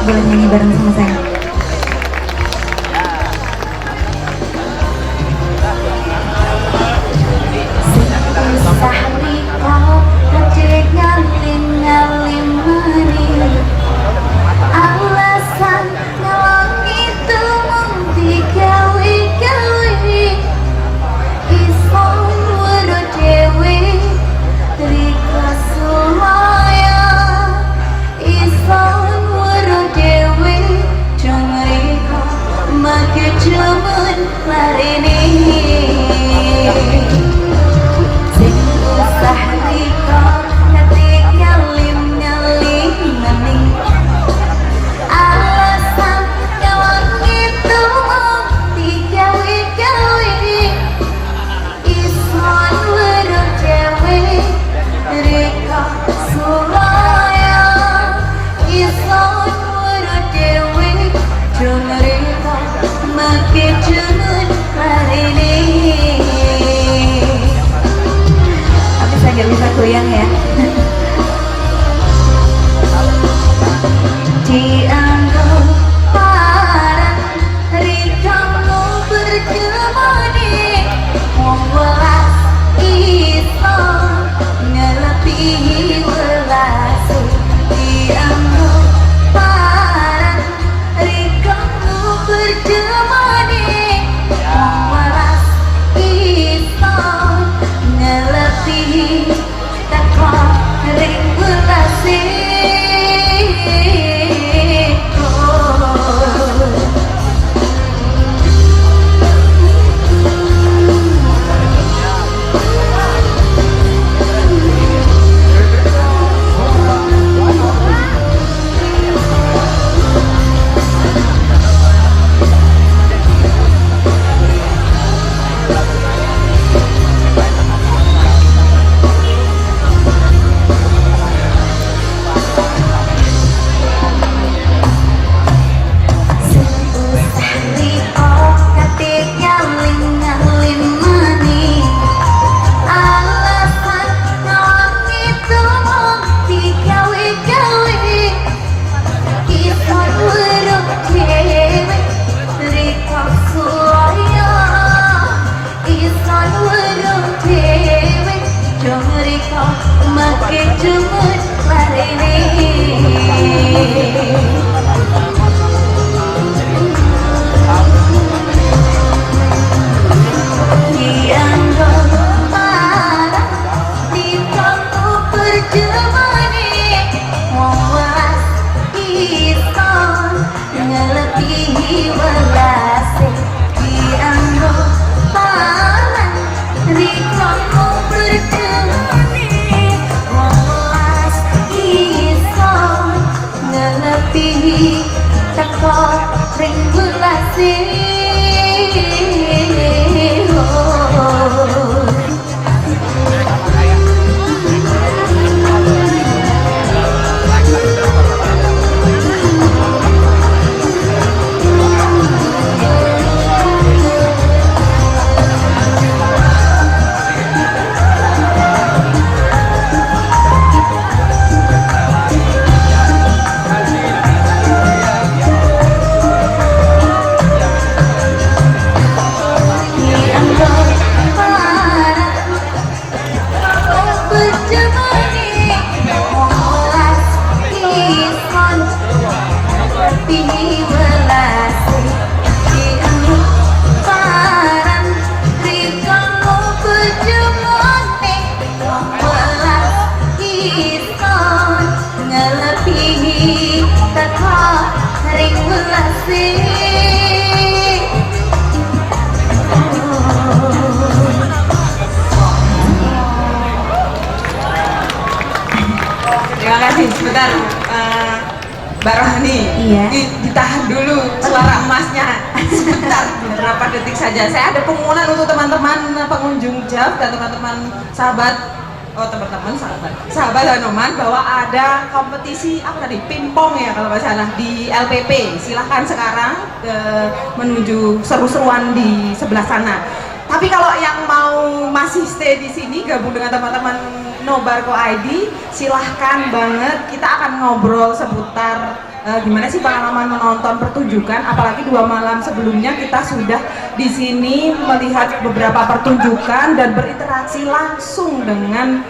boleh nyanyi bareng sama saya. Nggak bisa goyang ya. Dianggap parah rikamu berjemani wong welas iso ngelebihi welas. Dianggap parah rikamu berjemani wong welas iso ngelebihi teko ring welase. Makin cemut hari ini dianggap parah di kamu berjemani wong welas iso ngelebihi welas. Dianggap parah di kamu berjemani teko ring welase. Terima kasih. Sebentar, Mbak Rohani, iya. Ditahan dulu suara emasnya sebentar, beberapa detik saja. Saya ada pengumuman untuk teman-teman pengunjung JAV dan teman-teman sahabat, sahabat Hanoman, bahwa ada kompetisi apa tadi, pingpong ya kalau nggak salah di LPP. Silahkan sekarang menuju seru-seruan di sebelah sana. Tapi kalau yang mau masih stay di sini gabung dengan teman-teman Nobarko ID, silahkan banget. Kita akan ngobrol seputar gimana sih pengalaman menonton pertunjukan, apalagi 2 malam sebelumnya kita sudah di sini melihat beberapa pertunjukan dan berinteraksi langsung dengan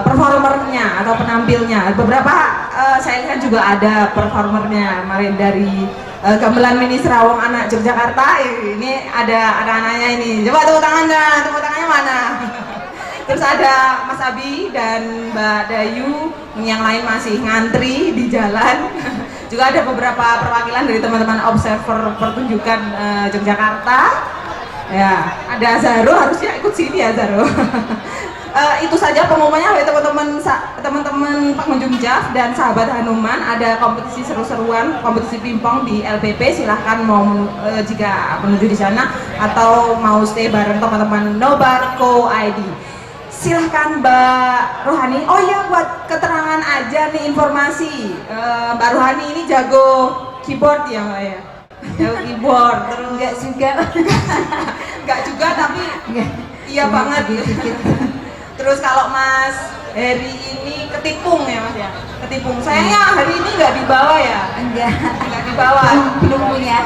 performernya atau penampilnya. Beberapa saya lihat juga ada performernya kemarin dari Gamelan Mini Serawong Anak Yogyakarta. Ini ada anak-anaknya ini. Coba tepuk tangannya mana? Terus ada Mas Abi dan Mbak Dayu, yang lain masih ngantri di jalan. Juga ada beberapa perwakilan dari teman-teman observer pertunjukan Yogyakarta. Ya, ada Zaro, harusnya ikut sini ya Zaro. Itu saja pengumumannya, teman-teman pengunjung JAV dan sahabat Hanuman. Ada kompetisi seru-seruan, kompetisi pingpong di LPP. Silahkan mau jika menuju di sana atau mau stay bareng teman-teman Nobar Co ID. Silahkan Mbak Rohani. Oh iya, buat keterangan aja nih informasi, Mbak Rohani ini jago keyboard ya Mbak ya? Jago keyboard, terus enggak juga tapi iya banget. Terus kalau Mas Heri ini ketipung ya Mas ya? Ketipung. Sayangnya hari ini nggak dibawa ya? Nggak dibawa. Belum punya.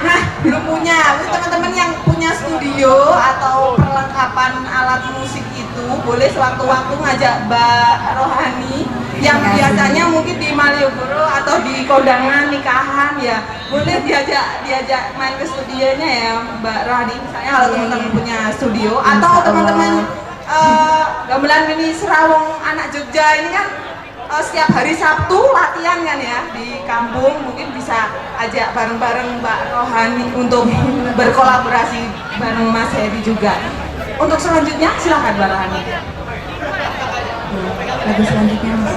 Nah, belum punya. Teman-teman yang punya studio atau perlengkapan alat musik itu boleh sewaktu-waktu ngajak Mbak Rohani yang biasanya mungkin di Malioboro atau di kondangan nikahan ya, boleh diajak main ke studionya ya Mbak Rohani. Misalnya kalau teman-teman punya studio atau teman-teman Gamelan Mini Serawong Anak Jogja ini kan setiap hari Sabtu latihan kan ya di kampung, mungkin bisa ajak bareng-bareng Mbak Rohani untuk berkolaborasi bareng Mas Heri juga. Untuk selanjutnya silakan Mbak Rohani. Lagu selanjutnya Mas.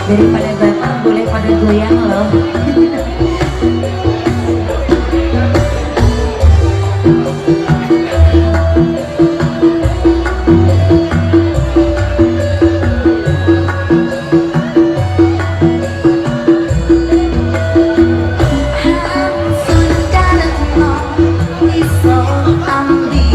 Daripada datang boleh pada goyang loh. Sun karena iso ambil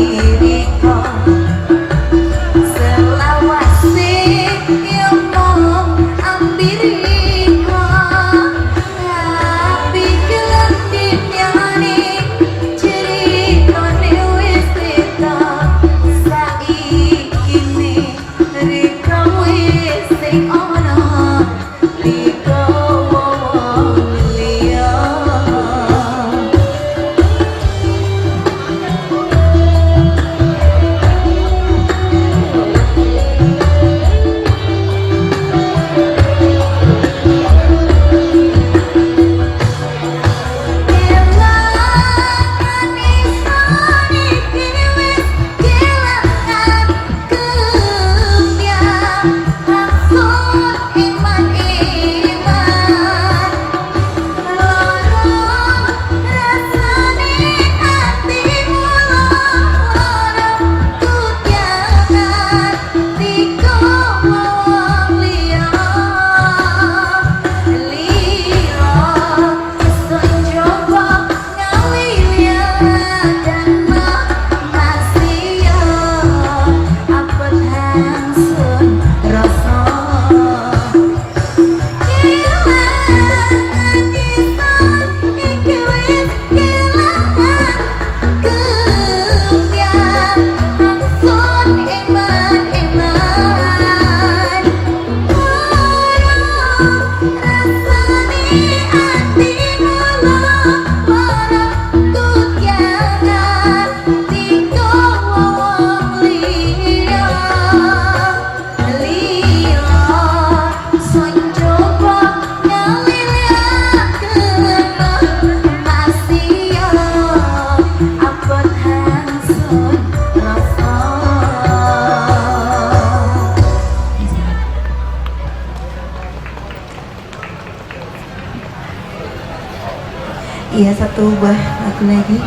Iya, satu buah lagu lagi.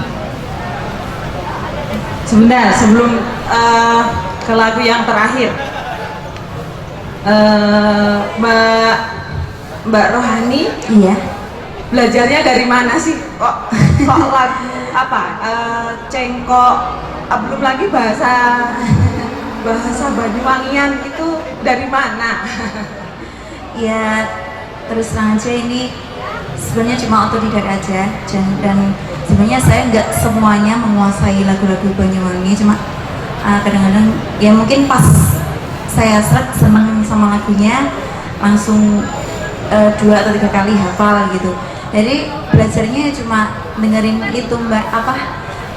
Sebentar, sebelum ke lagu yang terakhir, Mbak Mbak Rohani, Iya. belajarnya dari mana sih? Kok lagu apa? Cengkok, belum lagi bahasa Banyuwangian itu dari mana? Ya, terus terang aja ini sebenarnya cuma otodidak aja, dan sebenarnya saya nggak semuanya menguasai lagu-lagu Banyuwangi, cuma kadang-kadang ya mungkin pas saya seneng sama lagunya langsung 2 atau 3 kali hafal gitu. Jadi belajarnya cuma dengerin itu Mbak,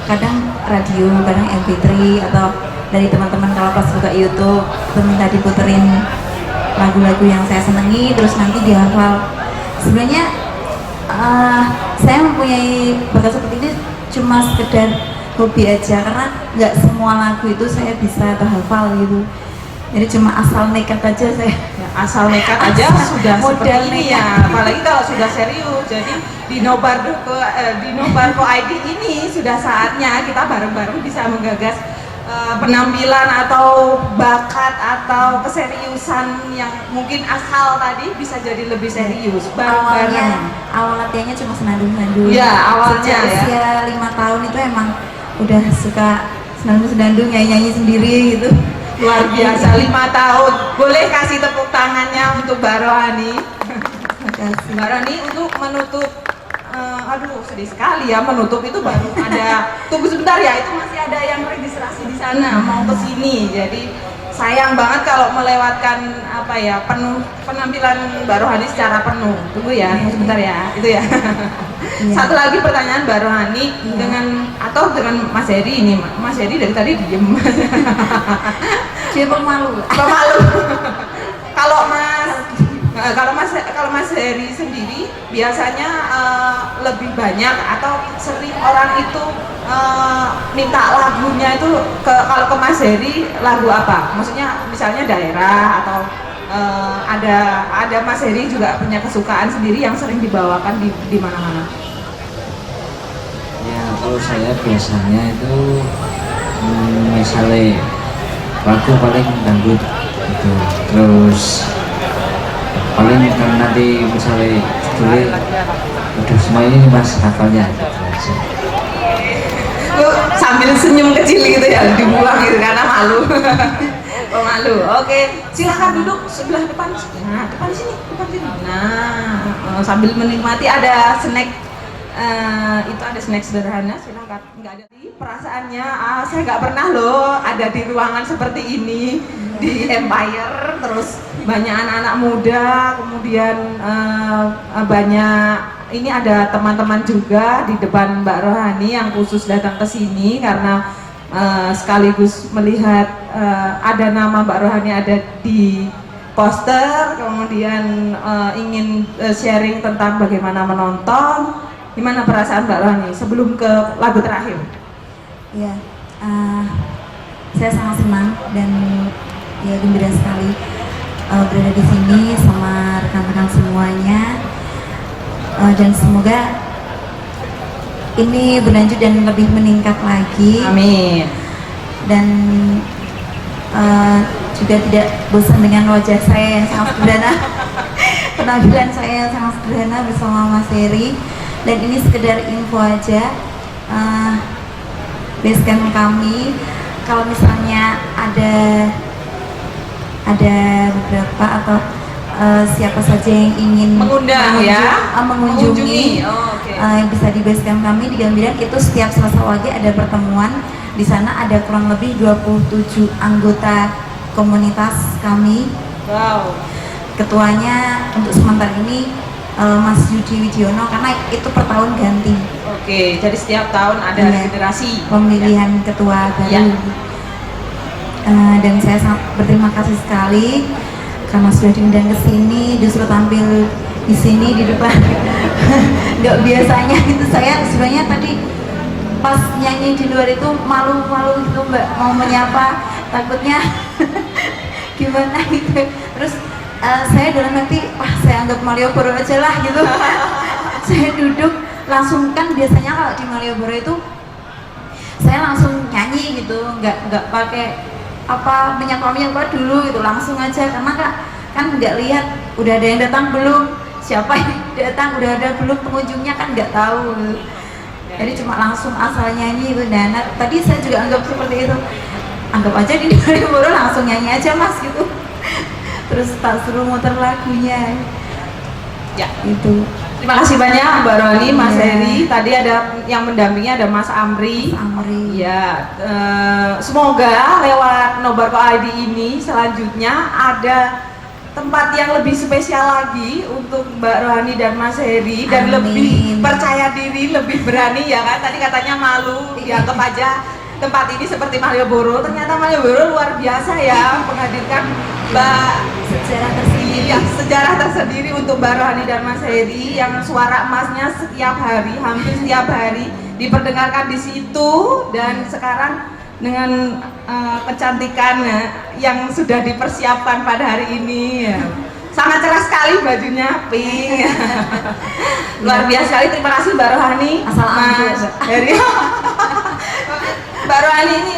kadang radio, kadang MP3, atau dari teman-teman kalau pas buka YouTube itu minta diputerin lagu-lagu yang saya senengi terus nanti dihafal. Sebenarnya saya mempunyai bakat seperti ini cuma sekedar hobi aja, karena nggak semua lagu itu saya bisa hafal gitu. Jadi cuma asal nekat aja saya. Ya, asal nekat aja sudah modal seperti ini nekat. ya, apalagi kalau sudah serius. Jadi di Nobarko ID ini sudah saatnya kita bareng-bareng bisa menggagas penampilan atau bakat atau keseriusan yang mungkin asal tadi bisa jadi lebih serius bareng-bareng. Awal latihannya cuma senandung-senandung. Ya, awalnya Sejak ya. usia 5 tahun itu emang udah suka senandung-senandung, nyanyi-nyanyi sendiri gitu. Luar biasa, 5 tahun. Boleh kasih tepuk tangannya untuk Mbak Rohani. Makasih. Mbak Rohani untuk menutup, aduh sedih sekali ya, menutup itu baru ada, tunggu sebentar ya, itu masih ada yang registrasi di sana mau ke sini. Jadi sayang banget kalau melewatkan penampilan Mbak Rohani secara penuh. Tunggu ya, sebentar ya, itu ya. Iya. Satu lagi pertanyaan Mbak Rohani dengan Mas Heri ini. Mas Heri dari tadi diem. Dia pemalu. Pemalu. Kalau Mas Heri sendiri biasanya lebih banyak atau sering orang itu minta lagunya itu kalau ke Mas Heri lagu apa? Maksudnya misalnya daerah atau ada Mas Heri juga punya kesukaan sendiri yang sering dibawakan di mana-mana. Ya kalau saya biasanya itu misalnya lagu paling dangdut gitu, terus paling kan nanti misalnya judulnya udah semua ini mas hafalnya gitu. Lu sambil senyum kecil gitu ya, dibuang gitu karena malu. Oh malu. Oke, silakan duduk sebelah depan. Nah, depan sini. Nah, sambil menikmati ada snack. Itu ada snack sederhana, silakan. Nggak ada perasaannya. Saya nggak pernah loh ada di ruangan seperti ini di Empire. Terus banyak anak-anak muda, kemudian banyak. Ini ada teman-teman juga di depan Mbak Rohani yang khusus datang ke sini karena sekaligus melihat ada nama Mbak Rohani ada di poster, kemudian ingin sharing tentang bagaimana menonton. Gimana perasaan Mbak Rohani sebelum ke lagu terakhir? Ya, saya sangat senang dan ya gembira sekali berada di sini sama rekan-rekan semuanya, dan semoga ini berlanjut dan lebih meningkat lagi. Amin. Dan juga tidak bosan dengan wajah saya yang sangat sederhana, penampilan saya yang sangat sederhana bersama Mas Heri. Dan ini sekedar info aja, basecamp kami kalau misalnya ada beberapa atau siapa saja yang ingin mengunjungi bisa di basecamp kami di Gambiran. Itu setiap Selasa Wage ada pertemuan. Di sana ada kurang lebih 27 anggota komunitas kami. Wow. Ketuanya untuk sementara ini Mas Yudi Widiono, karena itu per tahun ganti. Oke, jadi setiap tahun ada generasi pemilihan ketua baru. Ya. Dan saya sangat berterima kasih sekali karena sudah diundang ke sini, justru tampil di sini di depan. Nggak biasanya itu, saya sebenarnya tadi pas nyanyi di luar itu malu-malu gitu Mbak, mau menyapa takutnya gimana gitu. Terus saya dalam nanti saya anggap Malioboro aja lah gitu. Saya duduk langsung, kan biasanya kalau di Malioboro itu saya langsung nyanyi gitu, nggak pakai apa menyapa dulu gitu, langsung aja, karena kan nggak lihat udah ada yang datang belum, siapa yang datang, udah ada belum pengunjungnya, kan nggak tahu. Jadi cuma langsung asal nyanyi gitu. Dan tadi saya juga anggap seperti itu, anggap aja di Malioboro langsung nyanyi aja mas gitu. Terus tak suruh muter lagunya Ya. itu. Terima kasih banyak Mbak Roni, Mas Iya. Heri. Tadi ada yang mendampingi, ada Mas Amri. Amri. Ya, semoga lewat Nobarko ID ini selanjutnya ada tempat yang lebih spesial lagi untuk Mbak Rohani dan Mas Heri, dan Amin. lebih percaya diri, lebih berani ya kan. Tadi katanya malu, dianggap aja tempat ini seperti Malioboro. Ternyata Malioboro luar biasa ya, menghadirkan Mbak Sejarah tersendiri. Iya, sejarah tersendiri untuk Mbak Rohani dan Mas Heri yang suara emasnya setiap hari, hampir setiap hari diperdengarkan di situ, dan sekarang dengan kecantikan yang sudah dipersiapkan pada hari ini ya. Sangat cerah sekali bajunya, pink. Luar biasa sekali. Terima kasih Mbak Rohani, Asal ambil, Mas Mbak. Heri. Mbak Rohani ini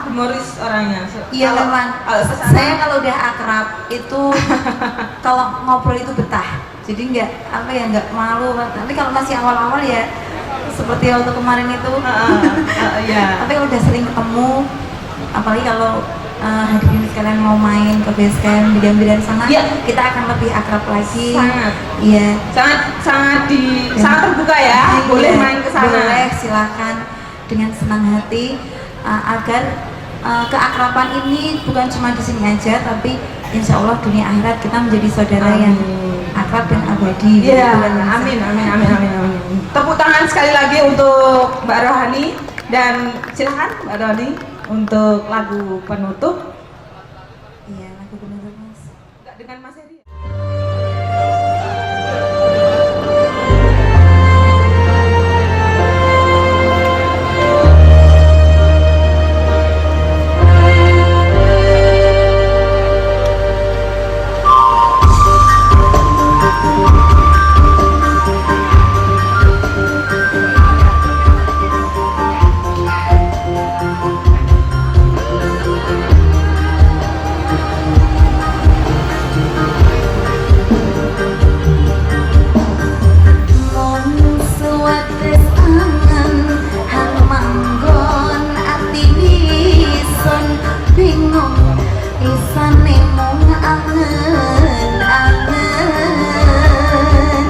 humoris orangnya. Iya Kalau- memang. kalau kesana- Saya kalau udah akrab itu kalau ngobrol itu betah. Jadi nggak malu. Tapi kalau masih awal-awal ya seperti waktu kemarin itu. ya. Tapi kalau udah sering ketemu, apalagi kalau hadirin sekalian mau main ke base camp di Gambiran sana, Iya. kita akan lebih akrab lagi. Sangat. Iya. sangat terbuka ya, boleh Iya, main ke sana. Boleh, silakan dengan senang hati, agar keakraban ini bukan cuma di sini aja, tapi insya Allah dunia akhirat kita menjadi saudara yang Amin. akrab dan abadi. Iya, Gitu kan, amin, amin, amin, amin, amin. Tepuk tangan sekali lagi untuk Mbak Rohani, dan silakan Mbak Rohani untuk lagu penutup. Iya, lagu penutup mas. Enggak, dengan Mas Heri. Mon suwates angen hang manggon ati ison bingung isane mung angen-angen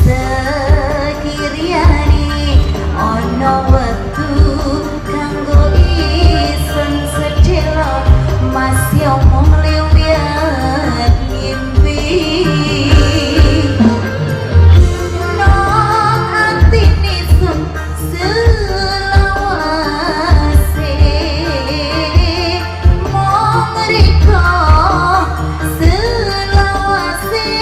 sekiriani ono wektu kanggo ison sedelo masih omong liwat ngimpi. Nong atini sun selawase mong riko selawase.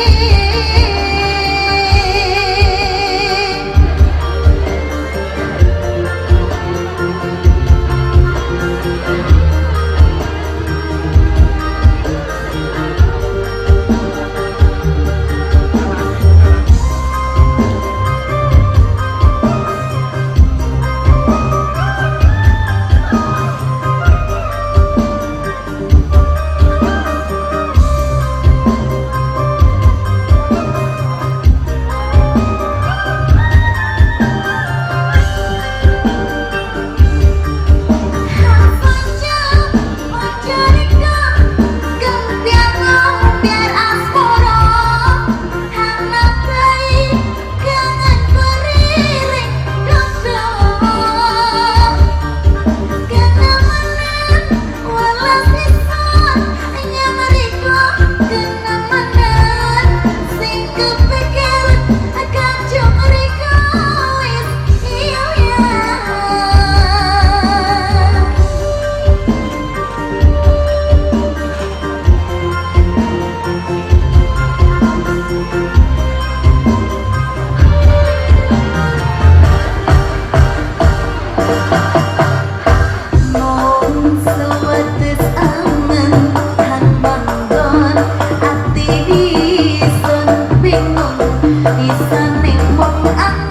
Mong sewetes angen han manggon ati ison bingung isane mong angen.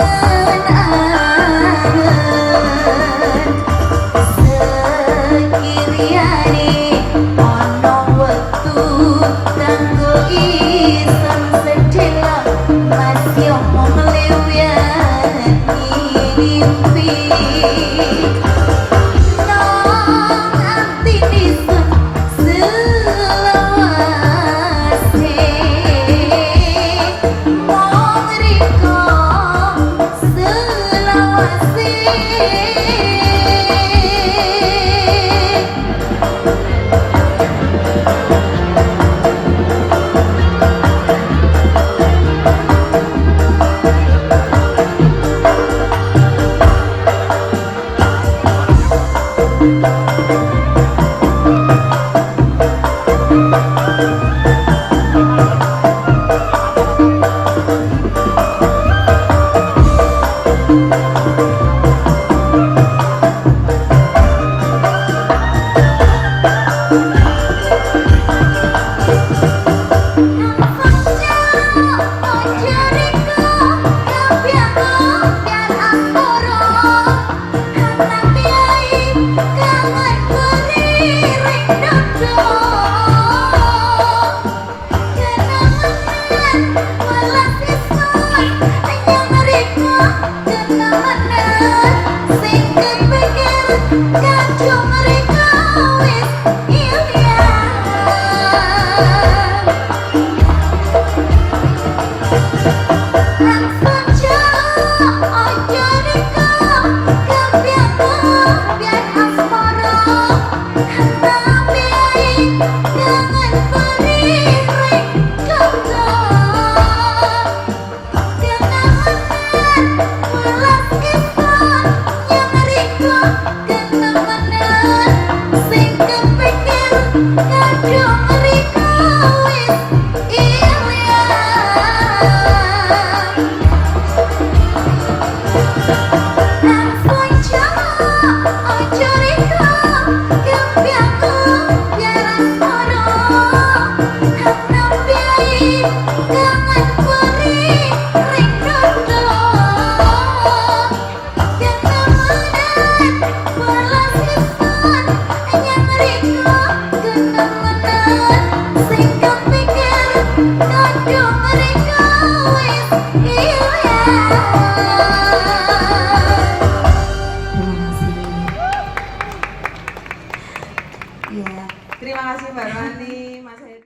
Terima kasih Mbak Rani, Mas Hedi.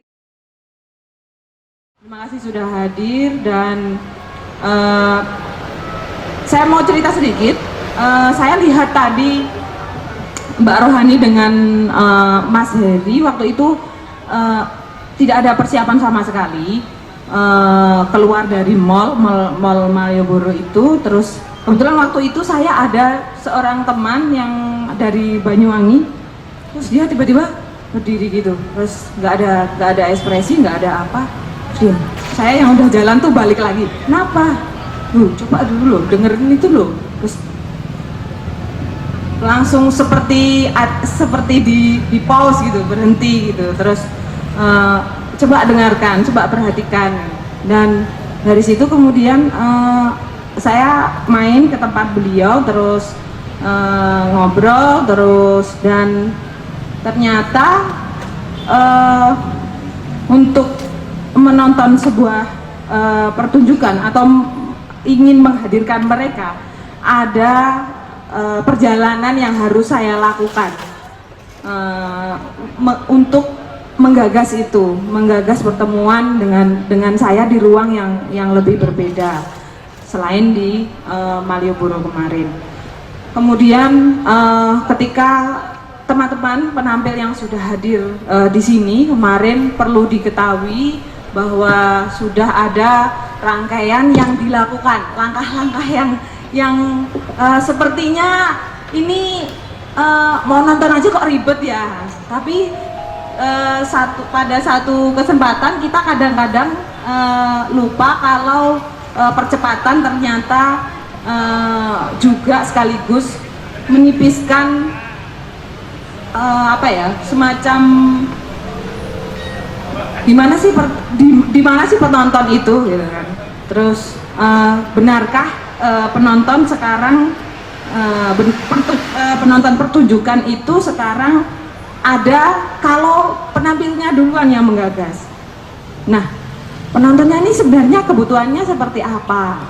Terima kasih sudah hadir dan saya mau cerita sedikit. Saya lihat tadi Mbak Rohani dengan Mas Heri waktu itu tidak ada persiapan sama sekali. Keluar dari mall Malioboro itu, terus kebetulan waktu itu saya ada seorang teman yang dari Banyuwangi, terus dia tiba-tiba berdiri gitu, terus nggak ada ekspresi, nggak ada apa, diam. Saya yang udah jalan tuh balik lagi, kenapa? Coba dulu loh, dengerin itu loh, terus langsung seperti di pause gitu, berhenti gitu, terus coba dengarkan, coba perhatikan, dan dari situ kemudian saya main ke tempat beliau, terus ngobrol terus, dan ternyata untuk menonton sebuah pertunjukan atau ingin menghadirkan mereka, ada perjalanan yang harus saya lakukan untuk menggagas pertemuan dengan saya di ruang yang lebih berbeda selain di Malioboro kemarin. Kemudian ketika teman-teman penampil yang sudah hadir di sini kemarin, perlu diketahui bahwa sudah ada rangkaian yang dilakukan, langkah-langkah yang sepertinya ini mau nonton aja kok ribet ya, tapi pada satu kesempatan kita kadang-kadang lupa kalau percepatan ternyata juga sekaligus menipiskan semacam di mana sih penonton itu gitu kan. Terus benarkah penonton sekarang penonton pertunjukan itu sekarang ada kalau penampilnya duluan yang menggagas. Nah, penontonnya ini sebenarnya kebutuhannya seperti apa?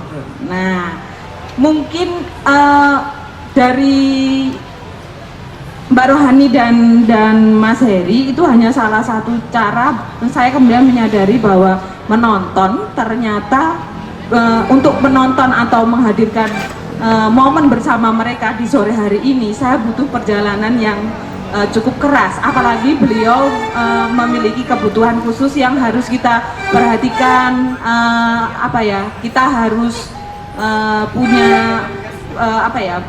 Nah, mungkin dari Mbak Rohani dan Mas Heri itu hanya salah satu cara. Saya kemudian menyadari bahwa menonton ternyata untuk menonton atau menghadirkan momen bersama mereka di sore hari ini, saya butuh perjalanan yang cukup keras, apalagi beliau memiliki kebutuhan khusus yang harus kita perhatikan. Kita harus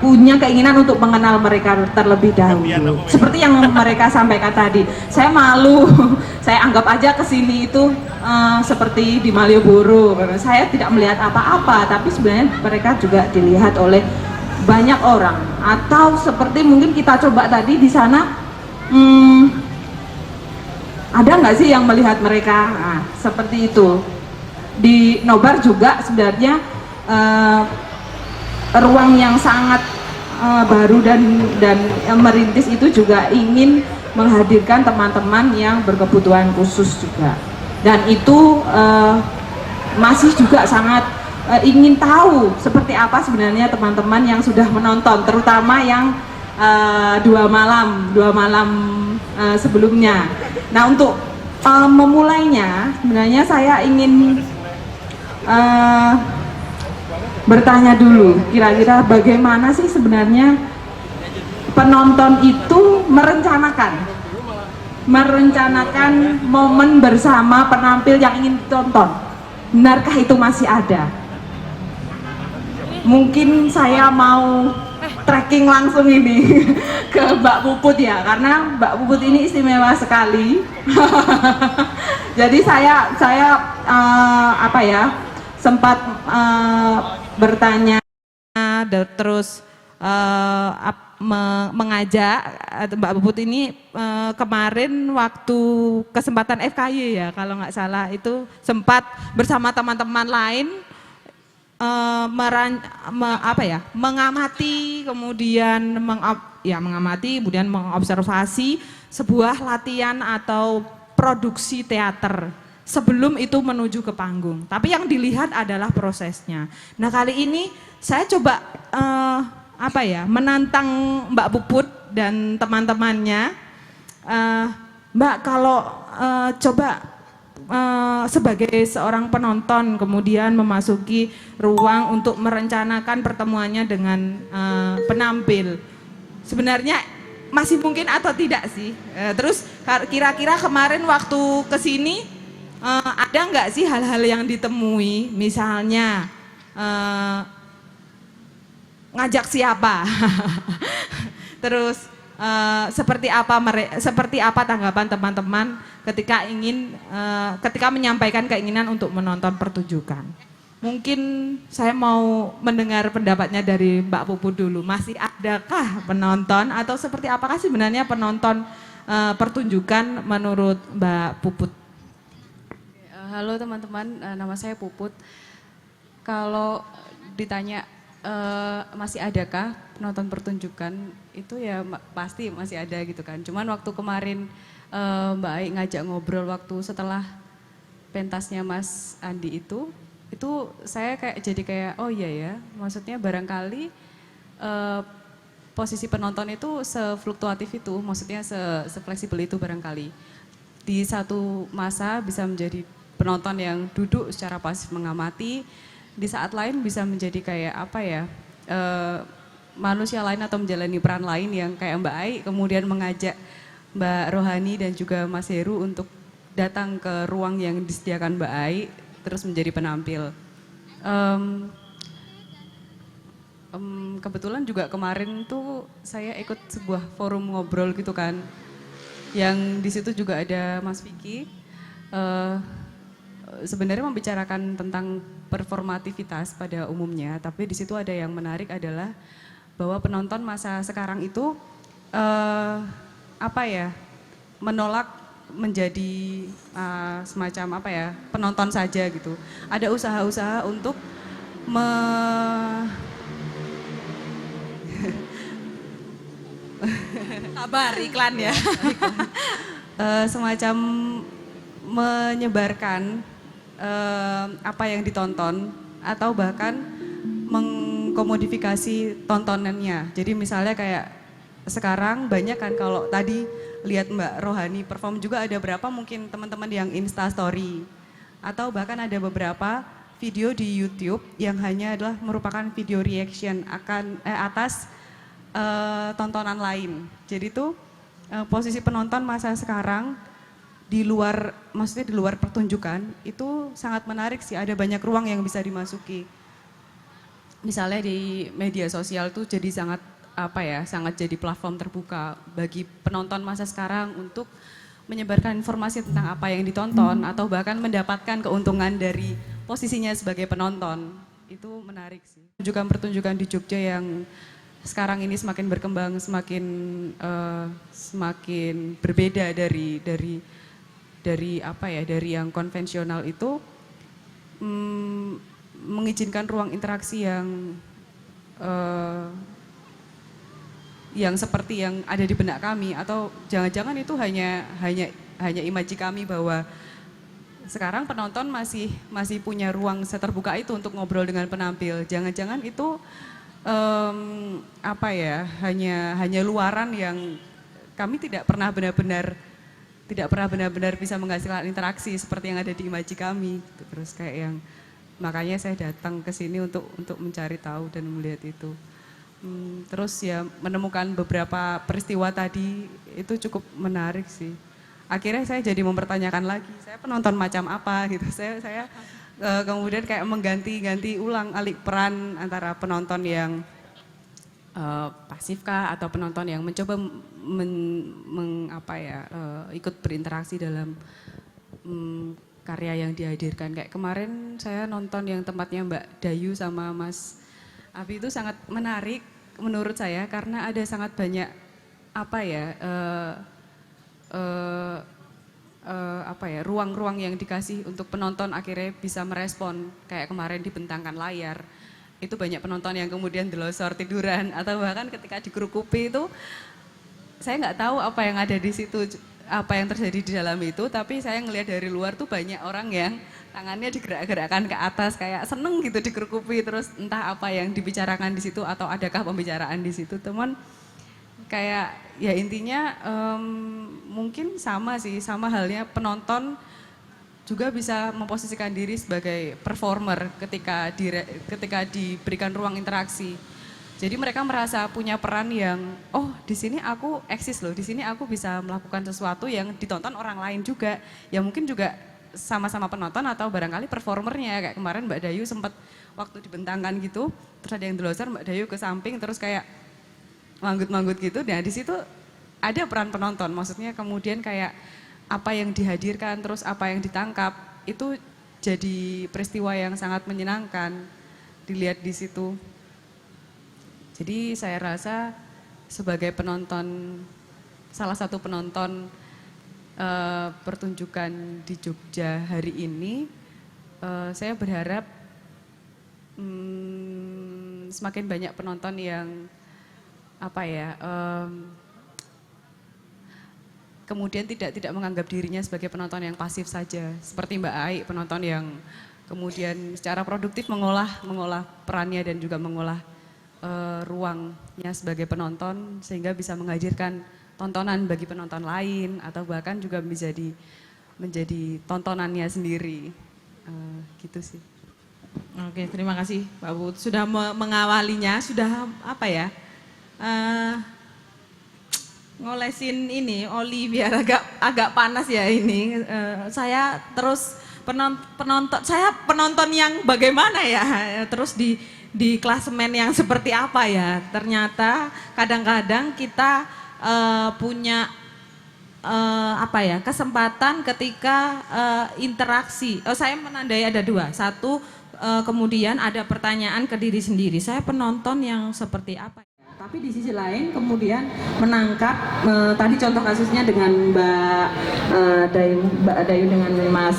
punya keinginan untuk mengenal mereka terlebih dahulu. Seperti yang mereka sampaikan tadi, saya malu, saya anggap aja kesini itu seperti di Malioboro, karena saya tidak melihat apa-apa, tapi sebenarnya mereka juga dilihat oleh banyak orang. Atau seperti mungkin kita coba tadi di sana, ada nggak sih yang melihat mereka? Nah, seperti itu. di Nobar juga sebenarnya ruang yang sangat baru dan merintis itu juga ingin menghadirkan teman-teman yang berkebutuhan khusus juga, dan itu masih juga sangat ingin tahu seperti apa sebenarnya teman-teman yang sudah menonton, terutama yang dua malam sebelumnya. Nah, untuk memulainya sebenarnya saya ingin bertanya dulu, kira-kira bagaimana sih sebenarnya penonton itu merencanakan momen bersama penampil yang ingin ditonton. Benarkah itu masih ada? Mungkin saya mau tracking langsung ini ke Mbak Puput ya, karena Mbak Puput ini istimewa sekali. Jadi saya sempat bertanya, terus mengajak Mbak Puput ini kemarin waktu kesempatan FKY ya kalau nggak salah, itu sempat bersama teman-teman lain mengamati, kemudian kemudian mengobservasi sebuah latihan atau produksi teater sebelum itu menuju ke panggung. Tapi yang dilihat adalah prosesnya. Nah, kali ini saya coba menantang Mbak Puput dan teman-temannya. Mbak, kalau coba sebagai seorang penonton kemudian memasuki ruang untuk merencanakan pertemuannya dengan penampil, sebenarnya masih mungkin atau tidak sih? Terus kira-kira kemarin waktu kesini ada nggak sih hal-hal yang ditemui, misalnya ngajak siapa? Terus seperti apa tanggapan teman-teman ketika menyampaikan keinginan untuk menonton pertunjukan? Mungkin saya mau mendengar pendapatnya dari Mbak Puput dulu. Masih adakah penonton atau seperti apakah sebenarnya penonton pertunjukan menurut Mbak Puput? Halo teman-teman, nama saya Puput. Kalau ditanya masih adakah penonton pertunjukan, itu ya pasti masih ada gitu kan. Cuman waktu kemarin Mbak Ai ngajak ngobrol waktu setelah pentasnya Mas Andi itu saya kayak oh iya ya, maksudnya barangkali posisi penonton itu sefluktuatif itu, maksudnya sefleksibel itu barangkali. Di satu masa bisa menjadi penonton yang duduk secara pasif mengamati, di saat lain bisa menjadi kayak manusia lain atau menjalani peran lain yang kayak Mbak Ai kemudian mengajak Mbak Rohani dan juga Mas Heru untuk datang ke ruang yang disediakan Mbak Ai terus menjadi penampil. Kebetulan juga kemarin tuh saya ikut sebuah forum ngobrol gitu kan, yang di situ juga ada Mas Vicky. Sebenarnya membicarakan tentang performativitas pada umumnya, tapi di situ ada yang menarik adalah bahwa penonton masa sekarang itu menolak menjadi semacam penonton saja gitu. Ada usaha-usaha untuk Kabar iklan ya. Semacam menyebarkan apa yang ditonton atau bahkan mengkomodifikasi tontonannya. Jadi misalnya kayak sekarang banyak kan, kalau tadi lihat Mbak Rohani perform juga ada berapa mungkin teman-teman yang Insta Story, atau bahkan ada beberapa video di YouTube yang hanya adalah merupakan video reaction atas tontonan lain. Jadi tuh posisi penonton masa sekarang di luar pertunjukan itu sangat menarik sih, ada banyak ruang yang bisa dimasuki. Misalnya di media sosial tuh jadi sangat jadi platform terbuka bagi penonton masa sekarang untuk menyebarkan informasi tentang apa yang ditonton atau bahkan mendapatkan keuntungan dari posisinya sebagai penonton. Itu menarik sih. Pertunjukan di Jogja yang sekarang ini semakin berkembang, semakin berbeda dari yang konvensional itu mengizinkan ruang interaksi yang seperti yang ada di benak kami, atau jangan-jangan itu hanya imaji kami bahwa sekarang penonton masih punya ruang seterbuka itu untuk ngobrol dengan penampil. Jangan-jangan itu hanya luaran yang kami tidak pernah benar-benar bisa menghasilkan interaksi seperti yang ada di imaji kami. Terus kayak yang makanya saya datang ke sini untuk mencari tahu dan melihat itu. Terus ya menemukan beberapa peristiwa tadi itu cukup menarik sih. Akhirnya saya jadi mempertanyakan lagi, saya penonton macam apa gitu. Saya kemudian kayak mengganti ulang alih peran antara penonton yang pasifkah atau penonton yang mencoba ikut berinteraksi dalam karya yang dihadirkan. Kayak kemarin saya nonton yang tempatnya Mbak Dayu sama Mas Abi itu sangat menarik menurut saya karena ada sangat banyak ruang-ruang yang dikasih untuk penonton akhirnya bisa merespon. Kayak kemarin dibentangkan layar, itu banyak penonton yang kemudian delosor tiduran, atau bahkan ketika dikerukupi itu saya nggak tahu apa yang ada di situ, apa yang terjadi di dalam itu, tapi saya ngelihat dari luar tuh banyak orang yang tangannya digerak-gerakkan ke atas kayak seneng gitu dikerukupi, terus entah apa yang dibicarakan di situ atau adakah pembicaraan di situ, teman. Kayak ya intinya mungkin sama halnya penonton juga bisa memposisikan diri sebagai performer ketika diberikan ruang interaksi. Jadi mereka merasa punya peran yang di sini aku eksis loh, di sini aku bisa melakukan sesuatu yang ditonton orang lain juga. Ya mungkin juga sama-sama penonton atau barangkali performernya. Kayak kemarin Mbak Dayu sempat waktu dibentangkan gitu, terus ada yang delosor, Mbak Dayu ke samping terus kayak manggut-manggut gitu. Nah di situ ada peran penonton, maksudnya kemudian kayak apa yang dihadirkan terus apa yang ditangkap itu jadi peristiwa yang sangat menyenangkan dilihat di situ. Jadi saya rasa sebagai penonton, salah satu penonton pertunjukan di Jogja hari ini, saya berharap semakin banyak penonton yang kemudian tidak menganggap dirinya sebagai penonton yang pasif saja, seperti Mbak Ai, penonton yang kemudian secara produktif mengolah perannya dan juga mengolah ruangnya sebagai penonton sehingga bisa menghadirkan tontonan bagi penonton lain atau bahkan juga menjadi tontonannya sendiri, gitu sih. Oke, terima kasih Pak Put sudah mengawalinya, sudah ngolesin ini oli biar agak panas ya ini. Saya terus penonton yang bagaimana ya, terus di klasemen yang seperti apa ya. Ternyata kadang-kadang kita punya kesempatan ketika interaksi. Saya menandai ada dua. Satu, kemudian ada pertanyaan ke diri sendiri. Saya penonton yang seperti apa? Tapi di sisi lain kemudian menangkap tadi contoh kasusnya dengan Mbak Dayu dengan Mas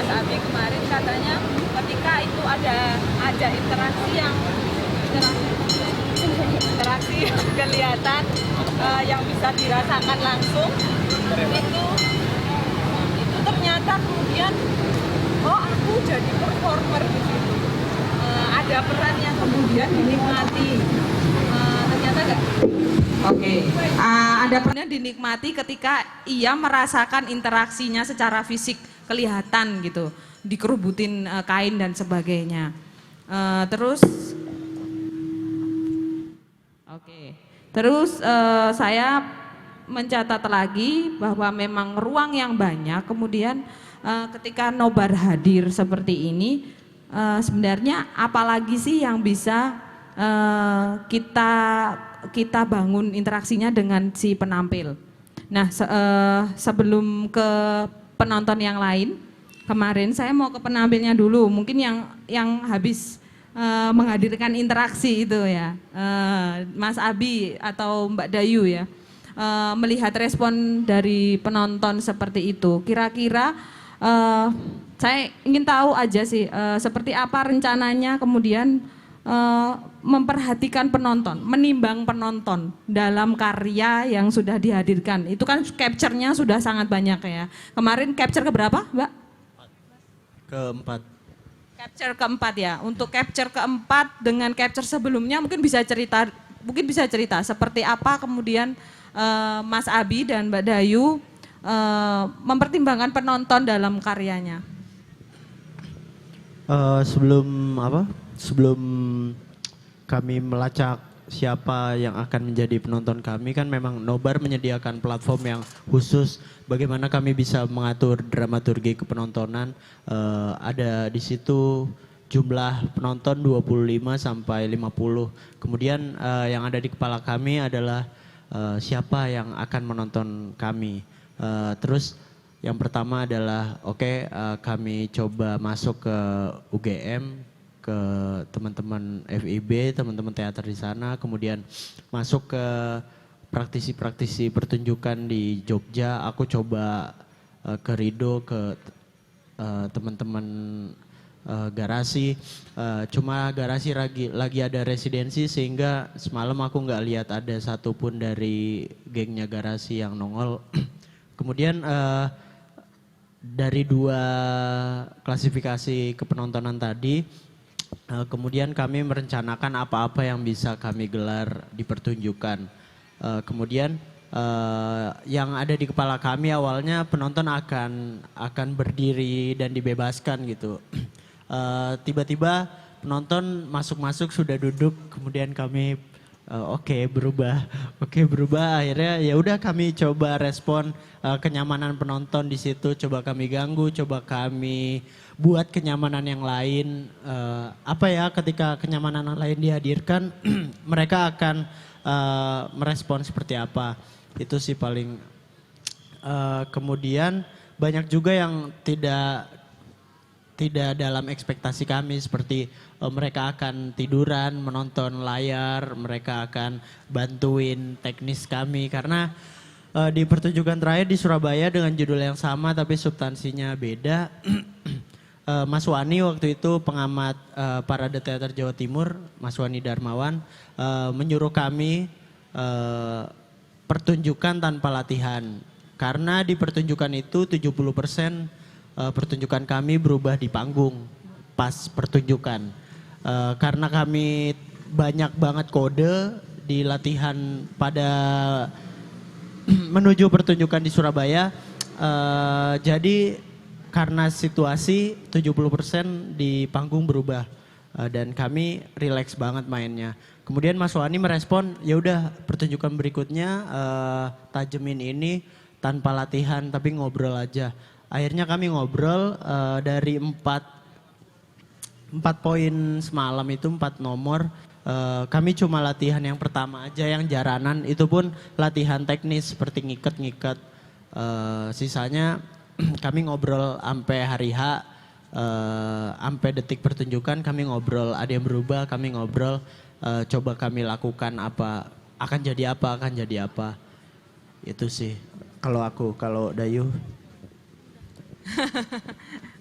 Abi kemarin katanya ketika itu ada interaksi yang kelihatan yang bisa dirasakan langsung itu ternyata kemudian aku jadi performer di situ. Ada peran yang kemudian dinikmati. Ternyata enggak. Oke. Ada peran yang dinikmati ketika ia merasakan interaksinya secara fisik kelihatan gitu, dikerubutin kain dan sebagainya. Terus saya mencatat lagi bahwa memang ruang yang banyak, kemudian ketika nobar hadir seperti ini, sebenarnya apalagi sih yang bisa kita bangun interaksinya dengan si penampil. Nah, sebelum ke penonton yang lain, kemarin saya mau ke penampilnya dulu, mungkin yang habis menghadirkan interaksi itu ya, Mas Abi atau Mbak Dayu ya. melihat respon dari penonton seperti itu. Kira-kira saya ingin tahu aja sih seperti apa rencananya kemudian memperhatikan penonton, menimbang penonton dalam karya yang sudah dihadirkan. Itu kan capture-nya sudah sangat banyak ya. Kemarin capture keberapa, Mbak? Keempat. Capture keempat ya. Untuk capture keempat dengan capture sebelumnya mungkin bisa cerita seperti apa kemudian Mas Abi dan Mbak Dayu mempertimbangkan penonton dalam karyanya. Sebelum kami melacak siapa yang akan menjadi penonton kami, kan memang Nobar menyediakan platform yang khusus bagaimana kami bisa mengatur dramaturgi kepenontonan. Ada di situ jumlah penonton 25 sampai 50. Kemudian yang ada di kepala kami adalah siapa yang akan menonton kami. Terus yang pertama adalah kami coba masuk ke UGM, ke teman-teman FIB, teman-teman teater di sana, kemudian masuk ke praktisi-praktisi pertunjukan di Jogja. Aku coba ke Rido, ke teman-teman Garasi. Cuma Garasi lagi ada residensi sehingga semalam aku nggak lihat ada satupun dari gengnya Garasi yang nongol. Kemudian dari 2 klasifikasi kepenontonan tadi, kemudian kami merencanakan apa-apa yang bisa kami gelar di pertunjukan. Kemudian yang ada di kepala kami awalnya penonton akan berdiri dan dibebaskan gitu. Tiba-tiba penonton masuk-masuk sudah duduk, kemudian kami berubah. Akhirnya ya udah kami coba respon kenyamanan penonton di situ, coba kami ganggu, coba kami buat kenyamanan yang lain. Ketika kenyamanan yang lain dihadirkan, mereka akan merespon seperti apa. Itu sih paling. Kemudian banyak juga yang tidak dalam ekspektasi kami, seperti mereka akan tiduran menonton layar, mereka akan bantuin teknis kami karena di pertunjukan terakhir di Surabaya dengan judul yang sama tapi substansinya beda. Mas Wani waktu itu pengamat Parade Teater Jawa Timur, Mas Wani Darmawan, menyuruh kami pertunjukan tanpa latihan. Karena di pertunjukan itu 70% pertunjukan kami berubah di panggung pas pertunjukan. Karena kami banyak banget kode di latihan pada menuju pertunjukan di Surabaya. Jadi karena situasi 70% di panggung berubah dan kami relax banget mainnya. Kemudian Mas Wani merespon, ya udah pertunjukan berikutnya tajemin ini tanpa latihan tapi ngobrol aja. Akhirnya kami ngobrol dari 4 poin semalam itu 4 nomor. Kami cuma latihan yang pertama aja yang jaranan, itu pun latihan teknis seperti ngiket-ngiket. Sisanya kami ngobrol sampai hari H, sampai detik pertunjukan kami ngobrol. Ada yang berubah, kami ngobrol, coba kami lakukan apa, akan jadi apa. Itu sih kalau aku, kalau Dayu.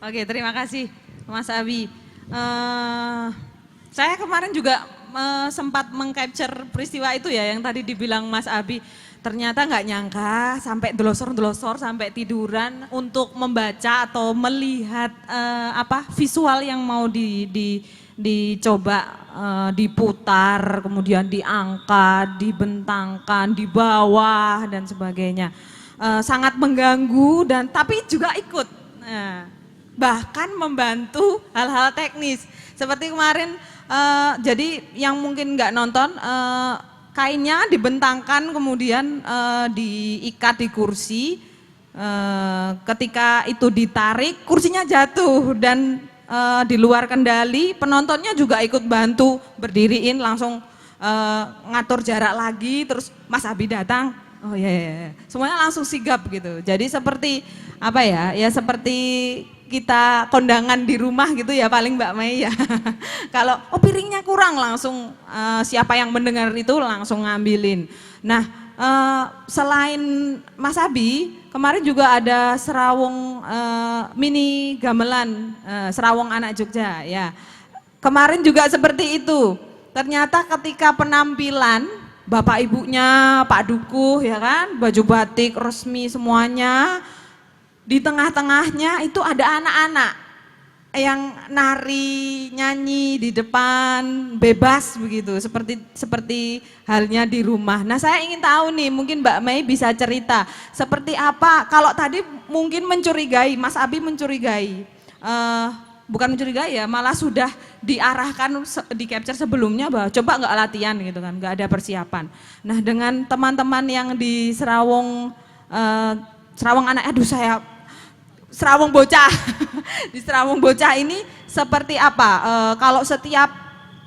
Oke, terima kasih Mas Abi. Saya kemarin juga sempat mengcapture peristiwa itu ya yang tadi dibilang Mas Abi. Ternyata nggak nyangka sampai delosor sampai tiduran untuk membaca atau melihat visual yang mau dicoba diputar, kemudian diangkat, dibentangkan, di bawah dan sebagainya. Sangat mengganggu dan tapi juga ikut. Bahkan membantu hal-hal teknis. Seperti kemarin, jadi yang mungkin nggak nonton, kainnya dibentangkan kemudian diikat di kursi. Ketika itu ditarik, kursinya jatuh dan di luar kendali. Penontonnya juga ikut bantu berdiriin, langsung ngatur jarak lagi. Terus Mas Abi datang, oh ya, semuanya langsung sigap gitu. Jadi seperti seperti kita kondangan di rumah gitu ya paling Mbak Mei ya. Kalau piringnya kurang langsung siapa yang mendengar itu langsung ngambilin. Nah Selain Mas Abi, kemarin juga ada serawung mini gamelan, serawung anak Jogja ya. Kemarin juga seperti itu. Ternyata ketika penampilan bapak ibunya, Pak Dukuh ya kan, baju batik resmi semuanya, di tengah-tengahnya itu ada anak-anak yang nari, nyanyi di depan, bebas begitu, seperti halnya di rumah. Nah saya ingin tahu nih, mungkin Mbak Mei bisa cerita, seperti apa, kalau tadi mungkin mencurigai, Mas Abi mencurigai, bukan mencurigai ya, malah sudah diarahkan di capture sebelumnya bahwa coba nggak latihan gitu kan, nggak ada persiapan. Nah dengan teman-teman yang di Serawung, Serawung anak, aduh saya Serawung bocah, di Serawung bocah ini seperti apa? Kalau setiap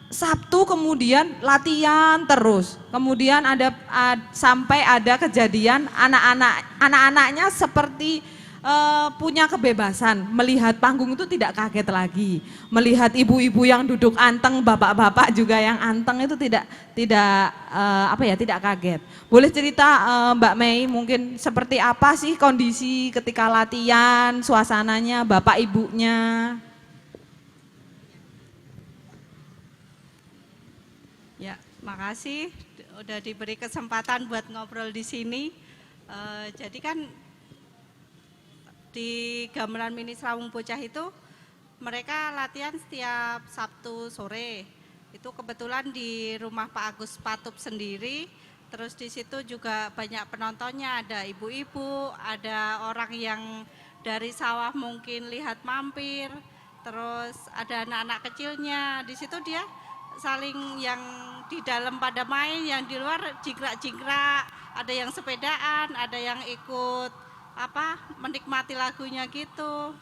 Sabtu kemudian latihan terus, kemudian sampai ada kejadian anak-anaknya seperti punya kebebasan, melihat panggung itu tidak kaget lagi, melihat ibu-ibu yang duduk anteng, bapak-bapak juga yang anteng itu tidak kaget. Boleh cerita Mbak Mei mungkin seperti apa sih kondisi ketika latihan, suasananya, bapak ibunya? Ya, makasih udah diberi kesempatan buat ngobrol di sini. Jadi kan di gamelan mini Serawung Bocah itu mereka latihan setiap Sabtu sore. Itu kebetulan di rumah Pak Agus Patup sendiri. Terus di situ juga banyak penontonnya, ada ibu-ibu, ada orang yang dari sawah mungkin lihat mampir. Terus ada anak-anak kecilnya. Di situ dia saling yang di dalam pada main, yang di luar jingkrak-jingkrak, ada yang sepedaan, ada yang ikut menikmati lagunya gitu.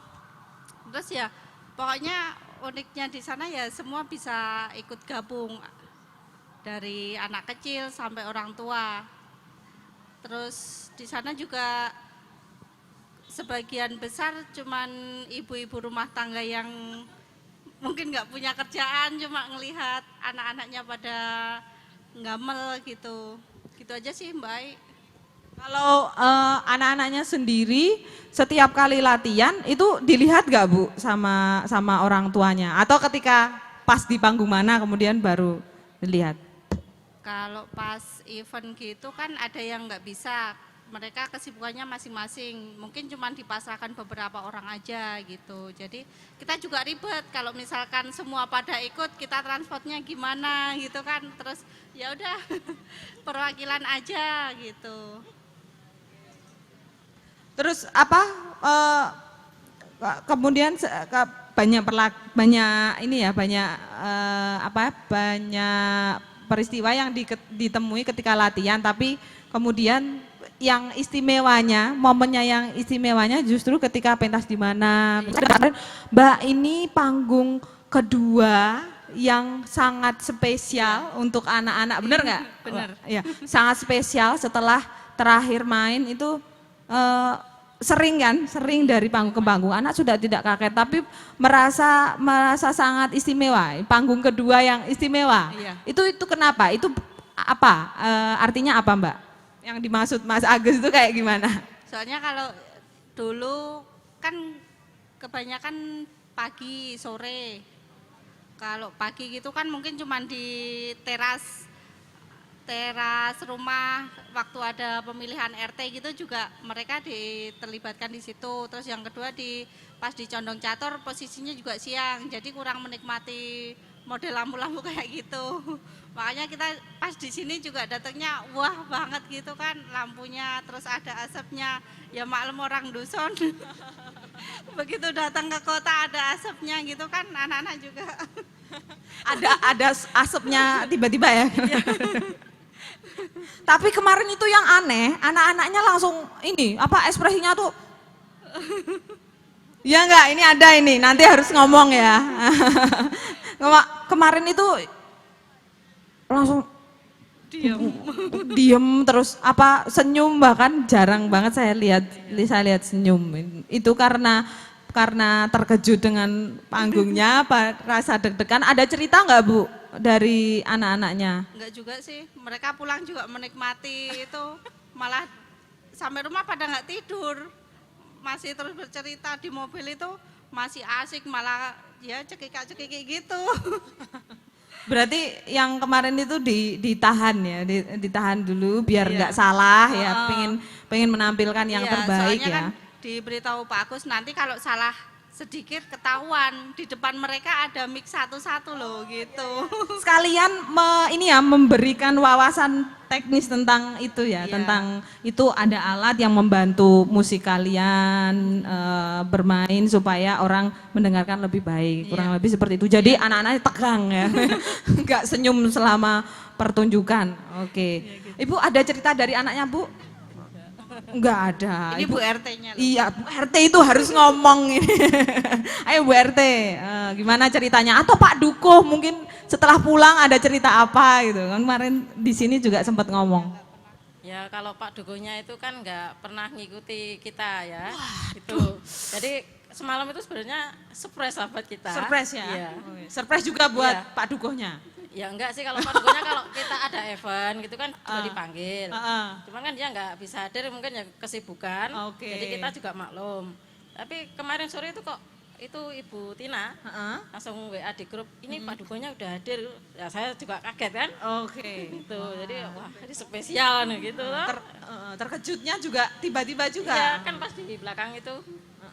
Terus ya pokoknya uniknya di sana ya semua bisa ikut gabung, dari anak kecil sampai orang tua. Terus di sana juga sebagian besar cuman ibu-ibu rumah tangga yang mungkin nggak punya kerjaan, cuma ngelihat anak-anaknya pada ngamel gitu. Gitu aja sih Mbak Ai. Kalau anak-anaknya sendiri setiap kali latihan itu dilihat gak Bu sama orang tuanya? Atau ketika pas di panggung mana kemudian baru dilihat? Kalau pas event gitu kan ada yang nggak bisa, mereka kesibukannya masing-masing, mungkin cuma dipasrahkan beberapa orang aja gitu. Jadi kita juga ribet kalau misalkan semua pada ikut, kita transportnya gimana gitu kan. Terus ya udah perwakilan aja gitu. Terus kemudian banyak banyak peristiwa yang ditemui ketika latihan, tapi kemudian yang istimewanya, momennya yang istimewanya justru ketika pentas di mana. Mbak, ini panggung kedua yang sangat spesial untuk anak-anak, bener nggak? Bener. Ya, sangat spesial setelah terakhir main itu sering dari panggung ke panggung anak sudah tidak kaget, tapi merasa sangat istimewa. Panggung kedua yang istimewa. Iya. Itu kenapa? Itu apa? Artinya apa Mbak? Yang dimaksud Mas Agus itu kayak gimana? Soalnya kalau dulu kan kebanyakan pagi, sore. Kalau pagi gitu kan mungkin cuma di teras rumah, waktu ada pemilihan RT gitu juga mereka diterlibatkan di situ. Terus yang kedua pas di Condong Catur posisinya juga siang, jadi kurang menikmati model lampu-lampu kayak gitu. Makanya kita pas di sini juga datangnya wah banget gitu kan lampunya, terus ada asapnya. Ya maklum orang dusun. Begitu datang ke kota ada asapnya gitu kan, anak-anak juga. ada asapnya tiba-tiba ya. Tapi kemarin itu yang aneh, anak-anaknya langsung ekspresinya tuh. Ya enggak, ini ada ini, nanti harus ngomong ya. Kemarin itu langsung diem terus senyum, bahkan jarang banget saya lihat senyum. Itu karena terkejut dengan panggungnya, rasa deg-degan. Ada cerita nggak Bu dari anak-anaknya? Enggak juga sih, mereka pulang juga menikmati itu, malah sampai rumah pada nggak tidur, masih terus bercerita di mobil itu, masih asik, malah ya cekik-cekik gitu. Berarti yang kemarin itu ditahan ya, ditahan dulu biar nggak salah ya, pengen menampilkan yang Iya, terbaik soalnya ya. kan diberitahu Pak Agus nanti kalau salah sedikit ketahuan, di depan mereka ada mic satu-satu loh gitu. Sekalian memberikan wawasan teknis tentang itu ya, Iya. tentang itu ada alat yang membantu musik kalian bermain supaya orang mendengarkan lebih baik, kurang lebih seperti itu. Jadi anak-anaknya tegang ya, nggak senyum selama pertunjukan. Oke, Ibu ada cerita dari anaknya Bu? Enggak ada. Ini Bu RT-nya loh. Iya, Bu RT itu harus ngomong ini. Ayo Bu RT, gimana ceritanya? Atau Pak Dukuh mungkin setelah pulang ada cerita apa gitu. Kan kemarin di sini juga sempat ngomong. Ya kalau Pak Dukuhnya itu kan nggak pernah ngikuti kita ya. Gitu. Jadi semalam itu sebenarnya surprise lah buat kita. Surprise ya? Iya. Surprise juga buat Iya. Pak Dukuhnya? Ya enggak sih kalau Pak Dukuhnya kalau kita ada event gitu kan juga dipanggil. Cuman kan dia nggak bisa hadir mungkin ya kesibukan. Oke. Jadi kita juga maklum. Tapi kemarin sore itu kok itu Ibu Tina langsung WA di grup, ini Pak Dukuhnya udah hadir. Ya saya juga kaget kan. Oke. Gitu. Jadi wah ini spesial nih gitu loh. Terkejutnya juga tiba-tiba juga. Iya kan pas di belakang itu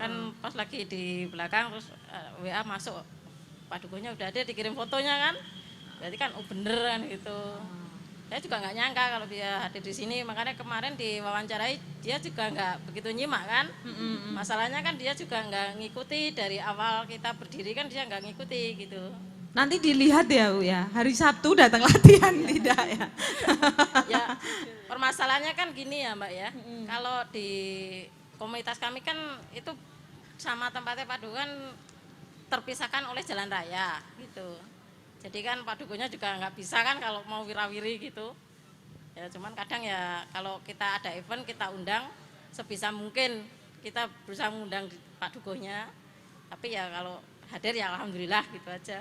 kan pas lagi di belakang terus WA masuk Pak Dukuhnya udah ada dikirim fotonya kan, berarti kan beneran gitu. Saya juga nggak nyangka kalau dia hadir di sini, makanya kemarin diwawancarai dia juga nggak begitu nyimak kan. Masalahnya kan dia juga nggak ngikuti dari awal kita berdiri kan dia nggak ngikuti gitu. Nanti dilihat ya Bu ya, hari Sabtu datang latihan tidak ya? Ya permasalahannya kan gini ya Mbak ya, kalau di komunitas kami kan itu sama tempatnya Pak Dukuh kan terpisahkan oleh jalan raya gitu. Jadi kan Pak Dukuhnya juga nggak bisa kan kalau mau wirawiri gitu. Ya cuman kadang ya kalau kita ada event kita undang sebisa mungkin kita berusaha mengundang Pak Dukuhnya. Tapi ya kalau hadir ya alhamdulillah gitu aja.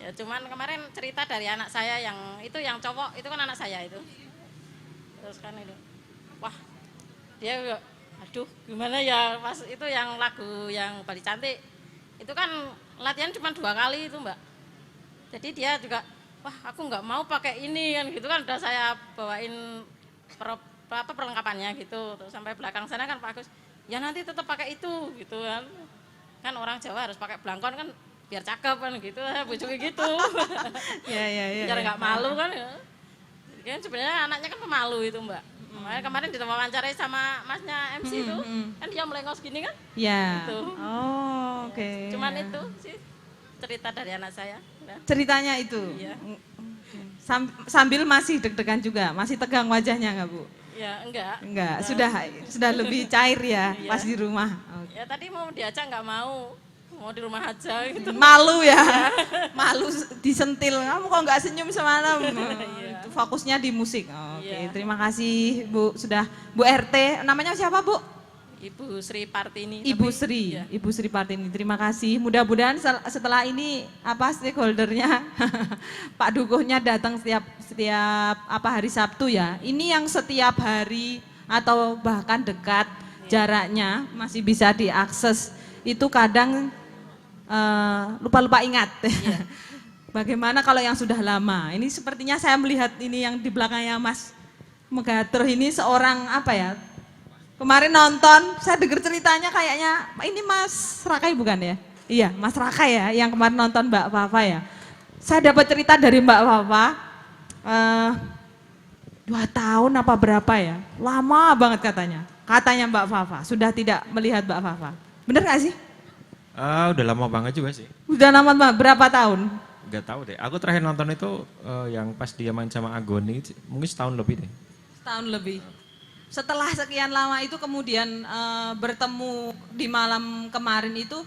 Ya cuman kemarin cerita dari anak saya yang itu yang cowok itu kan anak saya itu. Terus kan itu, wah dia juga, aduh gimana ya pas itu yang lagu yang Bali Cantik itu kan latihan cuma 2 kali itu Mbak. Jadi dia juga, wah aku nggak mau pakai ini kan gitu kan, udah saya bawain perlengkapannya gitu. Terus sampai belakang sana kan Pak Agus, ya nanti tetap pakai itu gitu kan. Kan orang Jawa harus pakai blangkon kan biar cakep kan gitu, bujuknya gitu. Ya. Biar nggak malu kan ya. Kan sebenarnya anaknya kan pemalu itu Mbak. Makanya kemarin diwawancara sama masnya MC itu, kan dia melengos gini kan. Ya. Gitu. Oh, oke. Cuman itu sih cerita dari anak saya. Udah. Ceritanya itu. Iya. Sambil masih deg-degan juga, masih tegang wajahnya nggak Bu? Ya enggak. Enggak, sudah lebih cair ya Iya. pas di rumah. Oke. Ya tadi mau diajak nggak mau di rumah aja gitu. Malu ya, malu disentil. Kamu kok nggak senyum semalam? Iya. Itu fokusnya di musik. Oke, Iya. terima kasih Bu sudah Bu RT. Namanya siapa Bu? Ibu Sri Partini. Ibu tapi- Sri, Iya. Ibu Sri Partini. Terima kasih. Mudah-mudahan setelah ini stakeholdernya Pak Dukuhnya datang setiap hari Sabtu ya. Ini yang setiap hari atau bahkan dekat jaraknya masih bisa diakses. Itu kadang lupa-lupa ingat. Bagaimana kalau yang sudah lama? Ini sepertinya saya melihat ini yang di belakangnya Mas Megatro ini seorang apa ya? Kemarin nonton, saya dengar ceritanya kayaknya ini Mas Rakai bukan ya? Iya, Mas Rakai ya yang kemarin nonton Mbak Fafa ya. Saya dapat cerita dari Mbak Fafa, 2 tahun apa berapa ya? Lama banget katanya. Katanya Mbak Fafa, sudah tidak melihat Mbak Fafa. Bener gak sih? Udah lama banget juga sih. Udah lama banget, berapa tahun? Gak tahu deh. Aku terakhir nonton itu yang pas dia main sama Agoni, mungkin setahun lebih deh. Setahun lebih. Setelah sekian lama itu kemudian bertemu di malam kemarin itu,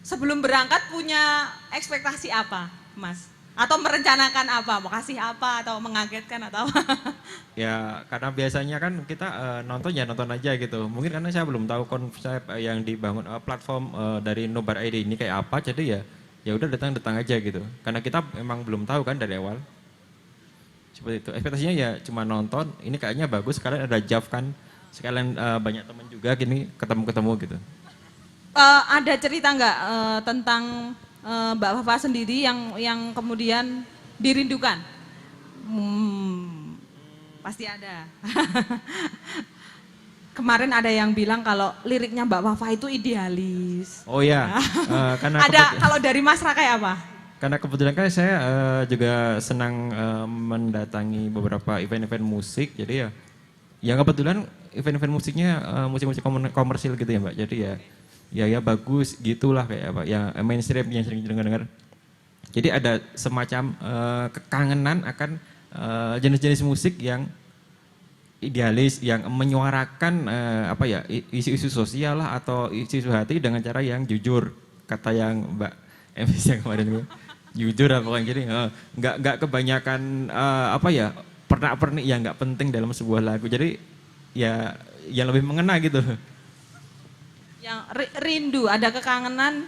sebelum berangkat punya ekspektasi apa, Mas? Atau merencanakan apa? Mau kasih apa atau mengagetkan atau apa? Ya karena biasanya kan kita nonton ya nonton aja gitu. Mungkin karena saya belum tahu konsep yang dibangun platform dari Nobar ID ini kayak apa. Jadi ya ya udah datang aja gitu. Karena kita memang belum tahu kan dari awal. Seperti itu. Ekspektasinya ya cuma nonton, ini kayaknya bagus, sekalian ada Jav kan, sekalian banyak teman juga gini ketemu gitu. Ada cerita nggak tentang Mbak Fafa sendiri yang kemudian dirindukan? Pasti ada. Kemarin ada yang bilang kalau liriknya Mbak Fafa itu idealis. Oh ya, karena Kalau dari Mas Rakai apa? karena kebetulan kan saya juga senang mendatangi beberapa event-event musik, jadi ya kebetulan event-event musiknya musik-musik komersil gitu ya Mbak, jadi ya bagus gitulah kayak apa, ya mainstream yang sering dengar. Jadi ada semacam kekangenan akan jenis-jenis musik yang idealis, yang menyuarakan isu-isu sosial lah atau isu-isu hati dengan cara yang jujur, kata yang Mbak MC yang kemarin itu. Jujur apa kan, jadi nggak kebanyakan pernak-pernik yang nggak penting dalam sebuah lagu, jadi ya yang lebih mengena gitu. Yang rindu, ada kekangenan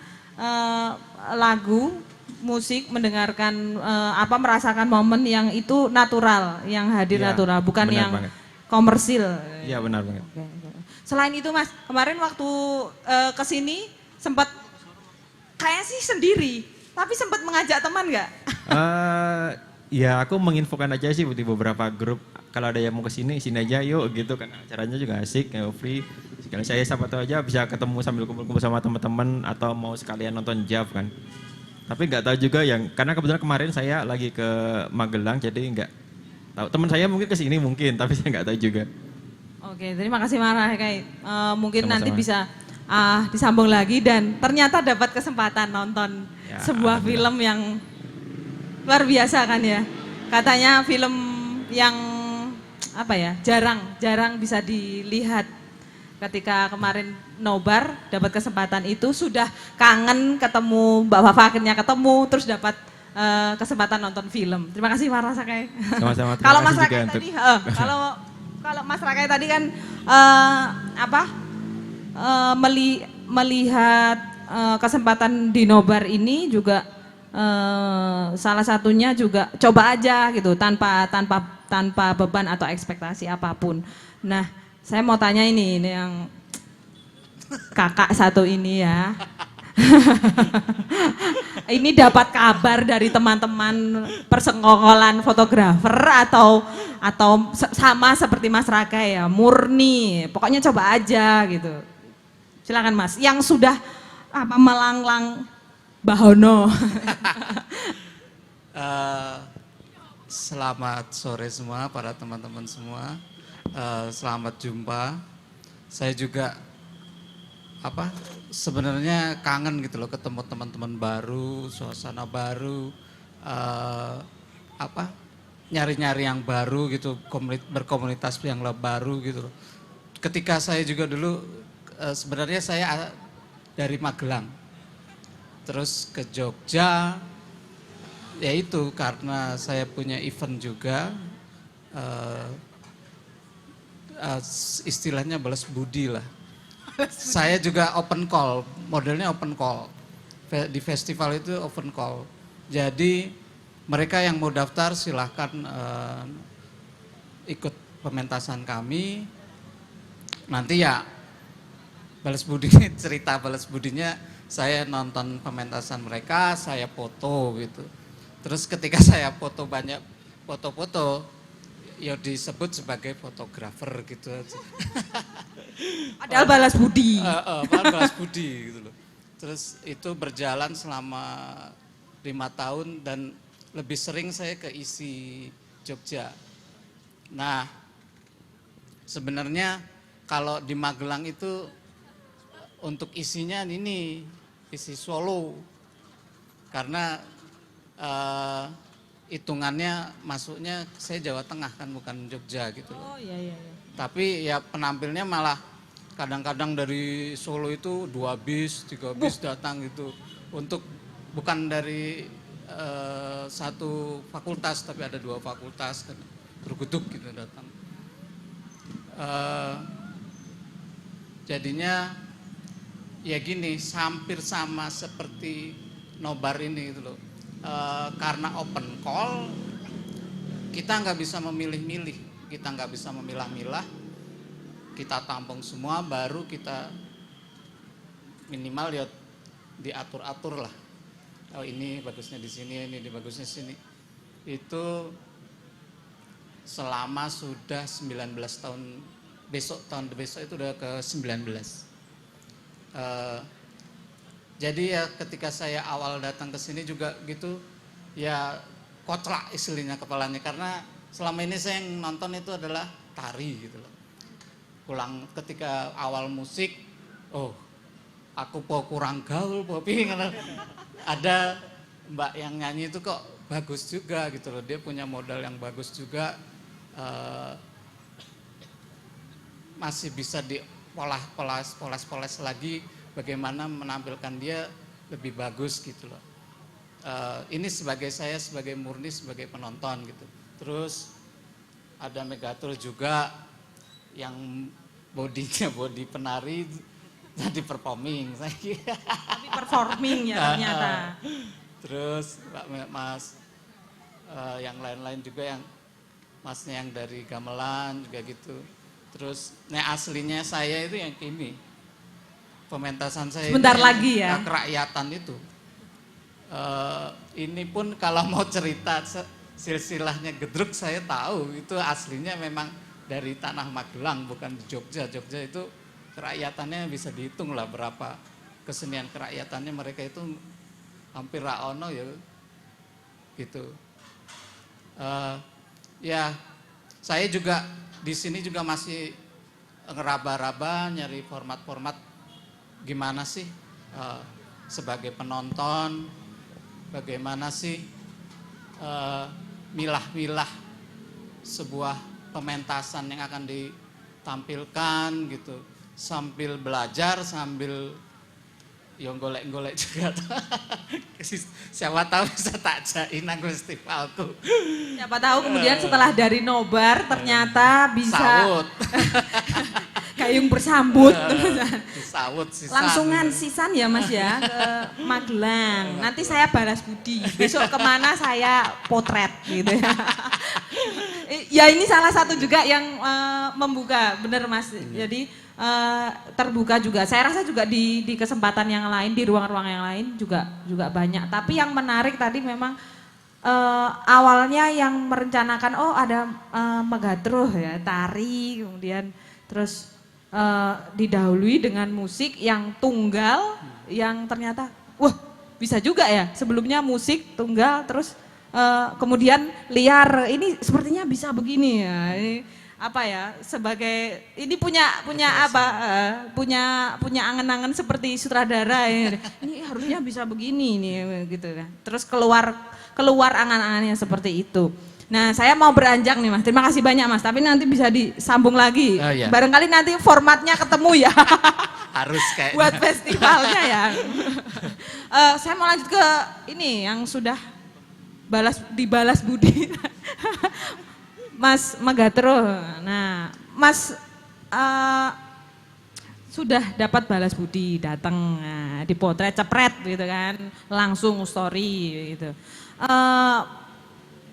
lagu, musik, mendengarkan merasakan momen yang itu natural, yang hadir Ya, natural, bukan benar yang banget. komersil. Iya benar banget. Selain itu Mas, kemarin waktu kesini sempat kayak sih sendiri, tapi sempat mengajak teman nggak? Ya aku menginfokan aja sih di beberapa grup, kalau ada yang mau kesini aja yuk gitu kan, acaranya juga asik, free. Sekali saya siapa tahu aja bisa ketemu sambil kumpul-kumpul sama teman-teman atau mau sekalian nonton Jav kan. Tapi nggak tahu juga karena kebetulan kemarin saya lagi ke Magelang, jadi nggak tahu. Teman saya mungkin kesini mungkin, tapi saya nggak tahu juga. Oke, terima kasih Mas Rakai. Mungkin Sama-sama. nanti bisa disambung lagi dan ternyata dapat kesempatan nonton Ya, sebuah film yang luar biasa kan ya. Katanya film yang jarang bisa dilihat. Ketika kemarin nobar dapat kesempatan itu, sudah kangen ketemu Mbak Fafa, akhirnya ketemu terus dapat kesempatan nonton film. Terima kasih Mas Rakai. Sama-sama, terima Kalau Mas kasih juga Rakai untuk- tadi kalau Mas Rakai tadi kan melihat kesempatan di nobar ini juga salah satunya juga coba aja gitu tanpa beban atau ekspektasi apapun. Nah, saya mau tanya ini yang kakak satu ini ya. Ini dapat kabar dari teman-teman persengkokolan fotografer atau sama seperti Mas Rakai ya, murni, pokoknya coba aja gitu. Silakan Mas, yang sudah melanglang Bahono. Selamat sore semua para teman-teman semua. Selamat jumpa. Saya juga sebenarnya kangen gitu loh ketemu teman-teman baru, suasana baru, nyari-nyari yang baru gitu, berkomunitas yang baru gitu loh. Ketika saya juga dulu sebenarnya saya dari Magelang, terus ke Jogja, yaitu karena saya punya event juga, istilahnya balas budi lah. Saya juga open call, modelnya open call. Di festival itu open call. Jadi mereka yang mau daftar silahkan ikut pementasan kami. Nanti ya balas budi, cerita balas budinya saya nonton pementasan mereka, saya foto gitu. Terus ketika saya foto banyak foto-foto, ya disebut sebagai fotografer gitu aja. Padahal balas budi. Padahal balas budi gitu loh. Terus itu berjalan selama 5 tahun dan lebih sering saya ke isi Jogja. Nah, sebenarnya kalau di Magelang itu untuk isinya ini isi Solo, karena hitungannya masuknya saya Jawa Tengah kan, bukan Jogja gitu loh. Oh iya. Tapi ya penampilnya malah kadang-kadang dari Solo itu 2 bis, 3 bis datang gitu. Untuk bukan dari satu fakultas, tapi ada 2 fakultas kan, berguduk gitu datang. Jadinya ya gini, hampir sama seperti nobar ini gitu loh. Karena open call, kita nggak bisa memilih-milih, kita nggak bisa memilah-milah, kita tampung semua, baru kita minimal ya diatur-atur lah. Oh ini bagusnya di sini, ini bagusnya di sini. Itu selama sudah 19 tahun, tahun besok itu udah ke 19. Jadi ya ketika saya awal datang ke sini juga gitu, ya koclak istilahnya kepalanya, karena selama ini saya yang nonton itu adalah tari gitu loh. Pulang ketika awal musik, oh aku kurang gaul, ada mbak yang nyanyi itu kok bagus juga gitu loh, dia punya modal yang bagus juga, masih bisa poles lagi bagaimana menampilkan dia lebih bagus gitu loh. Ini saya sebagai murni sebagai penonton gitu. Terus ada Megatron juga yang bodinya body penari, jadi performing saya kira. Tapi performing ya ternyata. Terus Mas yang lain-lain juga, yang Masnya yang dari gamelan juga gitu. Terus aslinya saya itu yang ini, pementasan saya Sebentar ini lagi ya. kerakyatan itu. Ini pun kalau mau cerita silsilahnya Gedruk saya tahu, itu aslinya memang dari tanah Magelang, bukan di Jogja. Jogja itu kerakyatannya bisa dihitung lah berapa kesenian kerakyatannya, mereka itu hampir raono ya gitu. Ya saya juga di sini juga masih ngeraba-raba nyari format-format gimana sih sebagai penonton, bagaimana sih milah-milah sebuah pementasan yang akan ditampilkan gitu, sambil belajar, sambil yang golek-golek juga. Siapa tahu bisa tak jain nang festivalku. Siapa tahu kemudian setelah dari nobar ternyata bisa Sawut. gayung bersambut. Sawut sisan. Langsungan sisan ya Mas ya ke Magelang. Nanti saya balas budi. Besok kemana saya potret gitu ya. Ya ini salah satu juga yang membuka, bener Mas. Jadi terbuka juga. Saya rasa juga di kesempatan yang lain, di ruang-ruang yang lain juga banyak. Tapi yang menarik tadi memang awalnya yang merencanakan ada Megatron ya, tari, kemudian terus didahului dengan musik yang tunggal, yang ternyata wah bisa juga ya. Sebelumnya musik tunggal, terus kemudian liar, ini sepertinya bisa begini ya. Ini apa ya, sebagai ini punya apa, punya angan-angan seperti sutradara ini harusnya bisa begini nih gitu kan. Terus keluar angan-angannya seperti itu. Nah saya mau beranjak nih Mas, terima kasih banyak Mas, tapi nanti bisa disambung lagi. Oh, iya. Barangkali nanti formatnya ketemu ya. Harus kayak Buat festivalnya ya. Saya mau lanjut ke ini yang sudah dibalas budi. Mas Megatron. Nah, Mas sudah dapat balas budi, datang dipotret cepret gitu kan, langsung story gitu.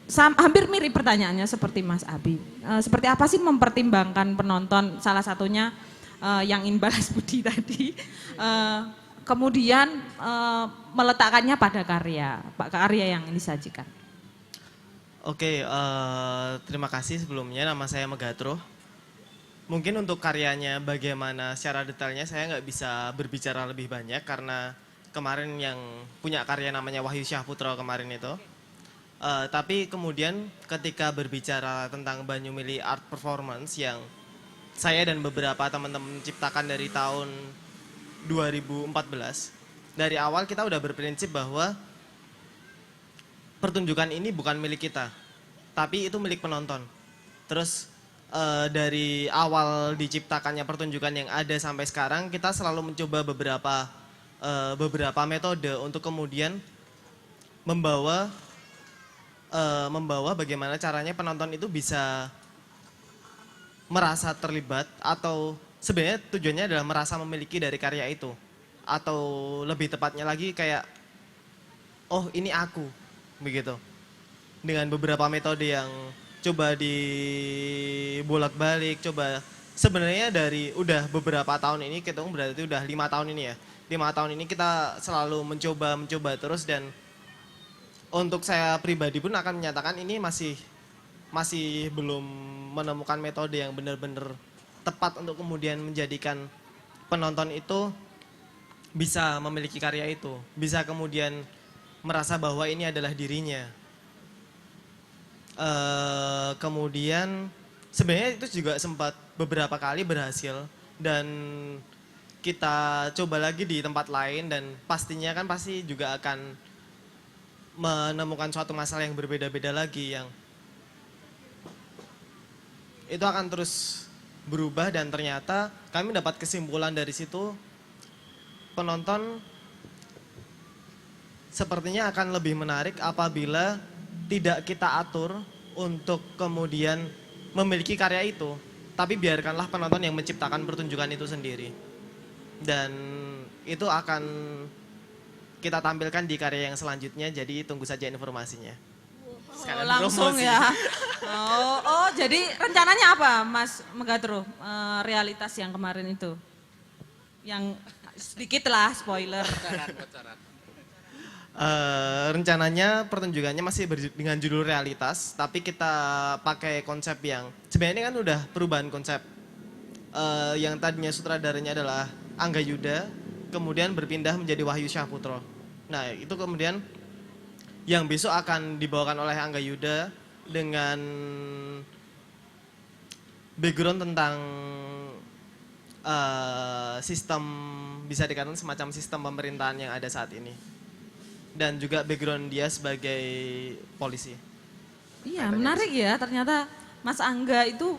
Hampir mirip pertanyaannya seperti Mas Abi. Seperti apa sih mempertimbangkan penonton, salah satunya yang ingin balas budi tadi, kemudian meletakkannya pada karya yang disajikan. Oke, terima kasih sebelumnya, nama saya Megatron. Mungkin untuk karyanya bagaimana secara detailnya saya nggak bisa berbicara lebih banyak karena kemarin yang punya karya namanya Wahyu Syahputra kemarin itu. Tapi kemudian ketika berbicara tentang Banyumili Art Performance yang saya dan beberapa teman-teman ciptakan dari tahun 2014, dari awal kita udah berprinsip bahwa pertunjukan ini bukan milik kita, tapi itu milik penonton. Terus dari awal diciptakannya pertunjukan yang ada sampai sekarang, kita selalu mencoba beberapa metode untuk kemudian membawa bagaimana caranya penonton itu bisa merasa terlibat, atau sebenarnya tujuannya adalah merasa memiliki dari karya itu. Atau lebih tepatnya lagi kayak oh ini aku, begitu. Dengan beberapa metode yang coba dibolak-balik, coba sebenarnya dari udah beberapa tahun ini, kita berarti udah 5 tahun ini ya. 5 tahun ini kita selalu mencoba terus, dan untuk saya pribadi pun akan menyatakan ini masih belum menemukan metode yang benar-benar tepat untuk kemudian menjadikan penonton itu bisa memiliki karya itu, bisa kemudian merasa bahwa ini adalah dirinya. Kemudian sebenarnya itu juga sempat beberapa kali berhasil, dan kita coba lagi di tempat lain, dan pastinya kan pasti juga akan menemukan suatu masalah yang berbeda-beda lagi, yang itu akan terus berubah. Dan ternyata kami dapat kesimpulan dari situ, penonton sepertinya akan lebih menarik apabila tidak kita atur untuk kemudian memiliki karya itu, tapi biarkanlah penonton yang menciptakan pertunjukan itu sendiri. Dan itu akan kita tampilkan di karya yang selanjutnya, jadi tunggu saja informasinya. Sekalian Langsung promosi. ya. Oh, jadi rencananya apa Mas Megatro? Realitas yang kemarin itu? Yang sedikit lah spoiler. Rencananya pertunjukannya masih dengan judul realitas, tapi kita pakai konsep yang sebenarnya ini kan udah perubahan konsep. Yang tadinya sutradaranya adalah Angga Yuda, kemudian berpindah menjadi Wahyu Syahputro. Nah itu kemudian yang besok akan dibawakan oleh Angga Yuda dengan background tentang sistem, bisa dikatakan semacam sistem pemerintahan yang ada saat ini. Dan juga background dia sebagai polisi. Iya, menarik ya. Ternyata Mas Angga itu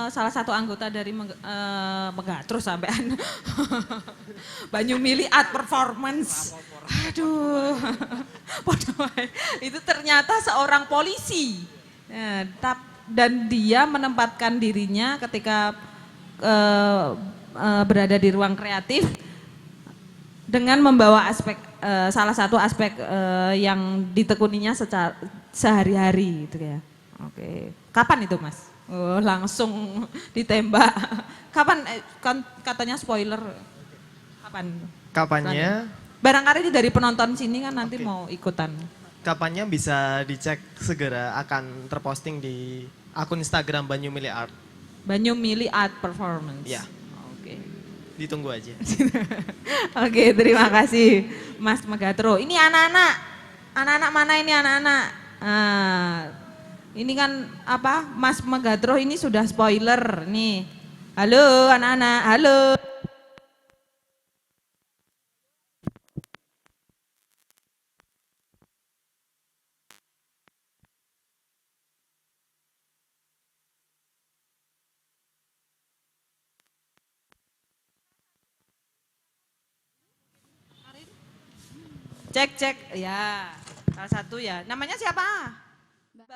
salah satu anggota dari Megatro sampean. Banyumili Art Performance. Aduh. Itu ternyata seorang polisi. Dan dia menempatkan dirinya ketika berada di ruang kreatif dengan membawa aspek salah satu aspek yang ditekuninya secara sehari-hari gitu ya. Oke. Kapan itu Mas? Oh, langsung ditembak. Kapan kan katanya spoiler. Kapan? Kapannya? Barangkali dari penonton sini kan nanti mau ikutan. Kapannya bisa dicek segera, akan terposting di akun Instagram Banyumili Art. Banyumili Art Performance. Ya. Oke. Ditunggu aja. Oke, terima kasih Mas Megatro. Ini anak-anak. Anak-anak mana ini anak-anak? Ini kan apa? Mas Megatro ini sudah spoiler nih. Halo anak-anak, halo. Cek, ya. Salah satu ya. Namanya siapa? Mbak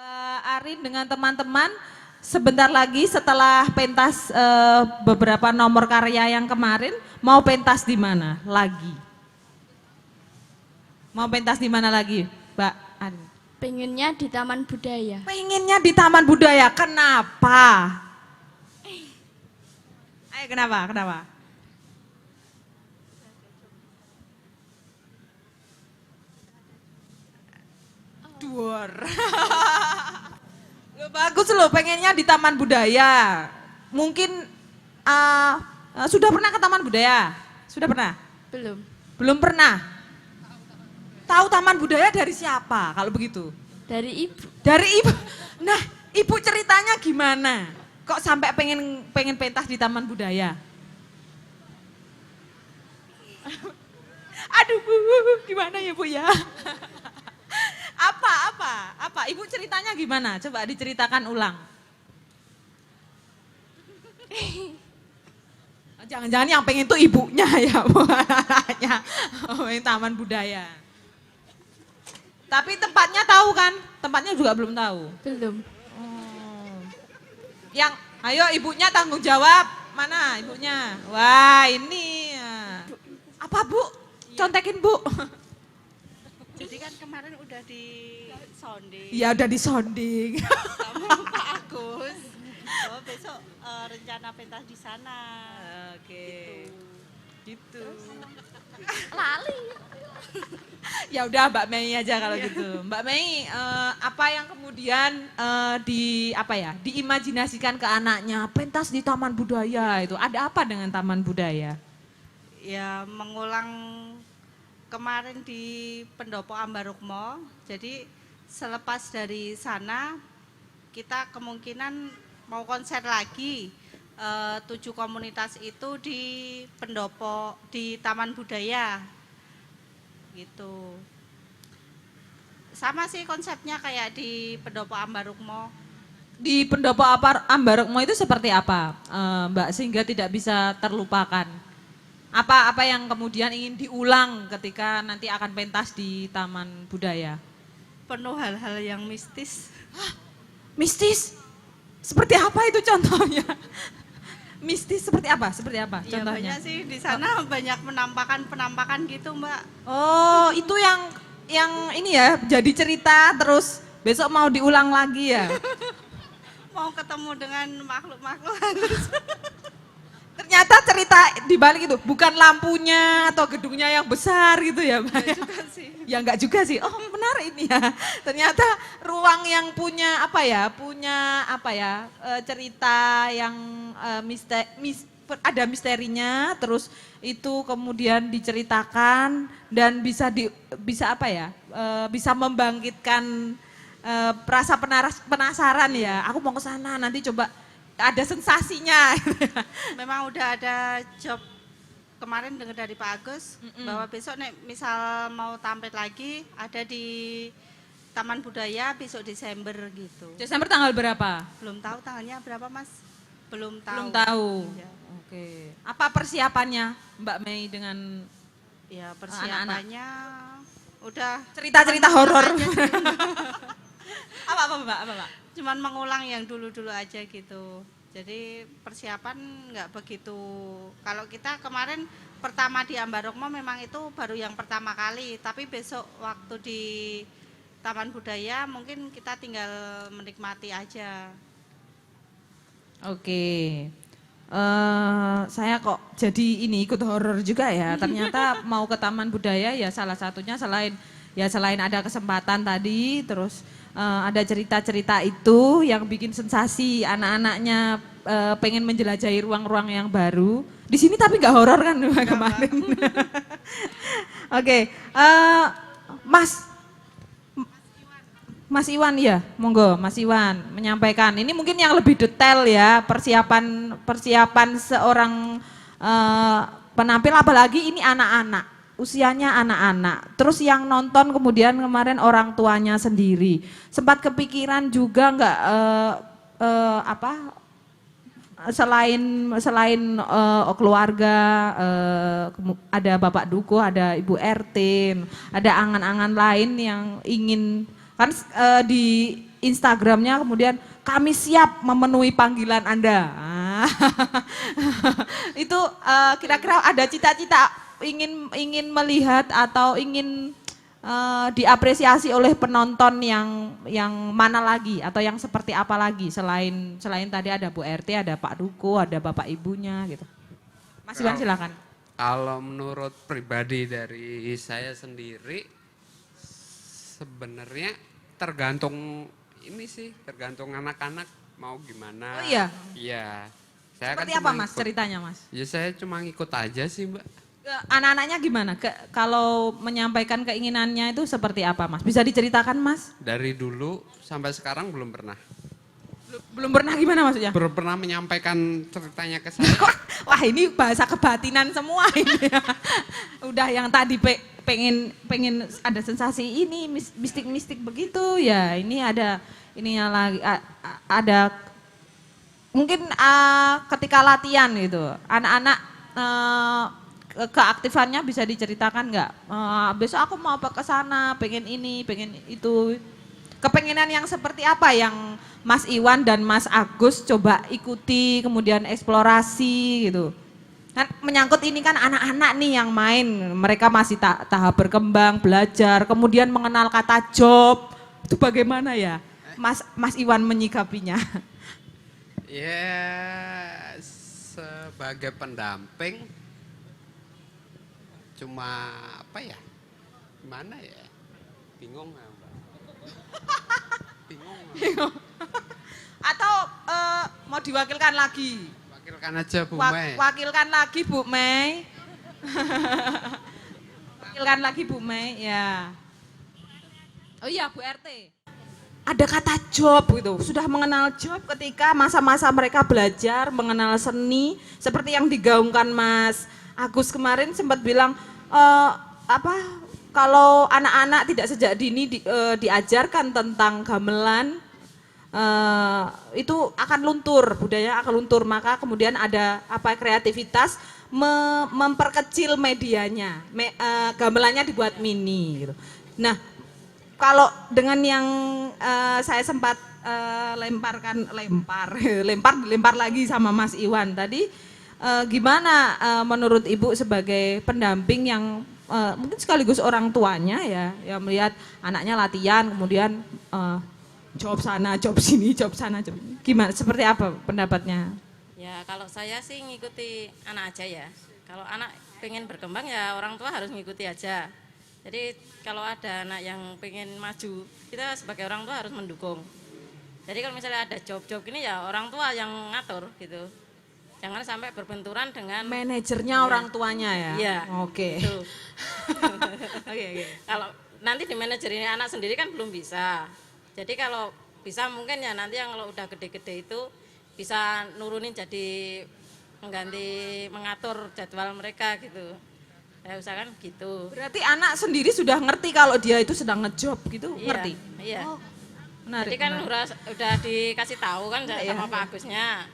Arin dengan teman-teman. Sebentar lagi setelah pentas beberapa nomor karya yang kemarin, mau pentas di mana lagi? Mau pentas di mana lagi, Mbak Arin? Pengennya di Taman Budaya. Pengennya di Taman Budaya. Kenapa? Ayo kenapa? Kenapa? Duar. Loh, bagus loh, pengennya di Taman Budaya. Mungkin sudah pernah ke Taman Budaya? Sudah pernah? Belum. Belum pernah. Tahu Taman Budaya dari siapa kalau begitu? Dari ibu. Dari ibu. Nah, ibu ceritanya gimana? Kok sampai pengen pentas di Taman Budaya? Aduh, Bu, gimana ya Bu ya? Apa? Ibu ceritanya gimana? Coba diceritakan ulang. Jangan-jangan yang pengen tuh ibunya ya, bukan anaknya. Yang Taman Budaya. Tapi tempatnya tahu kan? Tempatnya juga belum tahu. Belum. Yang, ayo ibunya tanggung jawab. Mana ibunya? Wah ini. Apa Bu? Contekin Bu. Jadi kan kemarin udah di sounding. Ya udah disonding. Sama Pak Agus. Oh besok rencana pentas di sana. Oke. Gitu. Lali. Ya udah Mbak Mei aja kalau gitu. Mbak Mei, apa yang kemudian diimajinasikan ke anaknya pentas di Taman Budaya itu? Ada apa dengan Taman Budaya? Ya mengulang kemarin di Pendopo Ambarukmo. Jadi selepas dari sana kita kemungkinan mau konser lagi. 7 komunitas itu di Pendopo di Taman Budaya gitu. Sama sih konsepnya kayak di Pendopo Ambarukmo. Di Pendopo Ambarukmo itu seperti apa, Mbak, sehingga tidak bisa terlupakan? Apa yang kemudian ingin diulang ketika nanti akan pentas di Taman Budaya? Penuh hal-hal yang mistis. Mistis? Seperti apa itu contohnya? Mistis seperti apa? Seperti apa Ya contohnya? banyak sih di sana banyak penampakan gitu Mbak. Oh, itu yang ini ya, jadi cerita terus besok mau diulang lagi ya? Mau ketemu dengan makhluk-makhluk halus. Ternyata cerita di balik itu bukan lampunya atau gedungnya yang besar gitu ya, Mbak? Enggak juga sih. Ya enggak juga sih. Oh, menarik ini ya. Ternyata ruang yang punya cerita yang ada misterinya, terus itu kemudian diceritakan dan bisa membangkitkan rasa penasaran ya. Aku mau ke sana nanti coba ada sensasinya. Memang udah ada job kemarin dengar dari Pak Agus bahwa besok misal mau tampil lagi ada di Taman Budaya besok Desember gitu. Desember tanggal berapa? Belum tahu tanggalnya berapa Mas? Belum tahu. Belum tahu. Ya. Oke. Apa persiapannya Mbak Mei dengan Ya persiapannya udah cerita-cerita horor? Apa Mbak? Cuman mengulang yang dulu-dulu aja gitu. Jadi persiapan nggak begitu. Kalau kita kemarin pertama di Ambarukmo memang itu baru yang pertama kali. Tapi besok waktu di Taman Budaya mungkin kita tinggal menikmati aja. Oke. Saya kok jadi ini ikut horor juga ya. Ternyata mau ke Taman Budaya ya salah satunya selain ada kesempatan tadi, terus ada cerita-cerita itu yang bikin sensasi anak-anaknya pengen menjelajahi ruang-ruang yang baru. Di sini tapi nggak horor kan kemarin. Oke, Mas Iwan ya, monggo Mas Iwan menyampaikan. Ini mungkin yang lebih detail ya persiapan seorang penampil, apalagi ini anak-anak. Usianya anak-anak, terus yang nonton kemudian kemarin orang tuanya sendiri. Sempat kepikiran juga nggak selain keluarga, ada Bapak Duko, ada Ibu RT, ada angan-angan lain yang ingin kan di Instagramnya kemudian kami siap memenuhi panggilan Anda. Itu kira-kira ada cita-cita ingin melihat atau ingin diapresiasi oleh penonton yang mana lagi atau yang seperti apa lagi selain tadi ada Bu RT, ada Pak Duko, ada Bapak Ibunya gitu. Mas Iwan silakan. Kalau menurut pribadi dari saya sendiri sebenarnya tergantung anak-anak mau gimana. Oh iya. Iya. Seperti apa Mas ceritanya Mas? Ya saya cuma ngikut aja sih Mbak. Anak-anaknya gimana? Kalau menyampaikan keinginannya itu seperti apa Mas? Bisa diceritakan Mas? Dari dulu sampai sekarang belum pernah. Belum pernah gimana maksudnya? Belum pernah menyampaikan ceritanya ke saya. Wah ini bahasa kebatinan semua ini. Udah yang tadi pengen ada sensasi ini mistik-mistik begitu ya. Ini ada lagi ada mungkin ketika latihan gitu. Anak-anak keaktifannya bisa diceritakan nggak? Besok aku mau ke sana, pengen ini, pengen itu. Kepengenan yang seperti apa yang Mas Iwan dan Mas Agus coba ikuti, kemudian eksplorasi gitu? Kan menyangkut ini kan anak-anak nih yang main, mereka masih tahap berkembang, belajar, kemudian mengenal kata job. Itu bagaimana ya? Mas Iwan menyikapinya. Ya, sebagai pendamping cuma apa ya? Gimana ya? Bingung ya, Mbak. Bingung. Atau mau diwakilkan lagi? Wakilkan aja Bu Mei. Wakilkan lagi Bu Mei. Wakilkan lagi Bu Mei, ya. Oh iya Bu RT. Ada kata job gitu, sudah mengenal job ketika masa-masa mereka belajar, mengenal seni, seperti yang digaungkan Mas Agus kemarin sempat bilang, kalau anak-anak tidak sejak dini diajarkan tentang gamelan, itu akan luntur, budaya akan luntur, maka kemudian ada kreativitas memperkecil medianya, gamelannya dibuat mini gitu. Nah, kalau dengan yang saya sempat lempar lagi sama Mas Iwan tadi, gimana menurut Ibu sebagai pendamping yang mungkin sekaligus orang tuanya ya, yang melihat anaknya latihan, kemudian job sana, job sini, job sana, job ini. Gimana, seperti apa pendapatnya? Ya kalau saya sih ngikuti anak aja ya. Kalau anak pengen berkembang ya orang tua harus ngikuti aja. Jadi kalau ada anak yang pengen maju, kita sebagai orang tua harus mendukung. Jadi kalau misalnya ada job-job gini ya orang tua yang ngatur gitu. Jangan sampai berbenturan dengan manajernya orang tuanya ya. Iya. Oke. Gitu. Oke. Kalau nanti di manajer ini anak sendiri kan belum bisa. Jadi kalau bisa mungkin ya nanti yang kalau udah gede-gede itu bisa nurunin jadi mengganti mengatur jadwal mereka gitu. Saya usahakan gitu. Berarti anak sendiri sudah ngerti kalau dia itu sedang ngejob gitu, Iya, ngerti? Iya. Oh, menarik, Jadi kan menarik. udah dikasih tahu kan sama Iya. Pak Agusnya.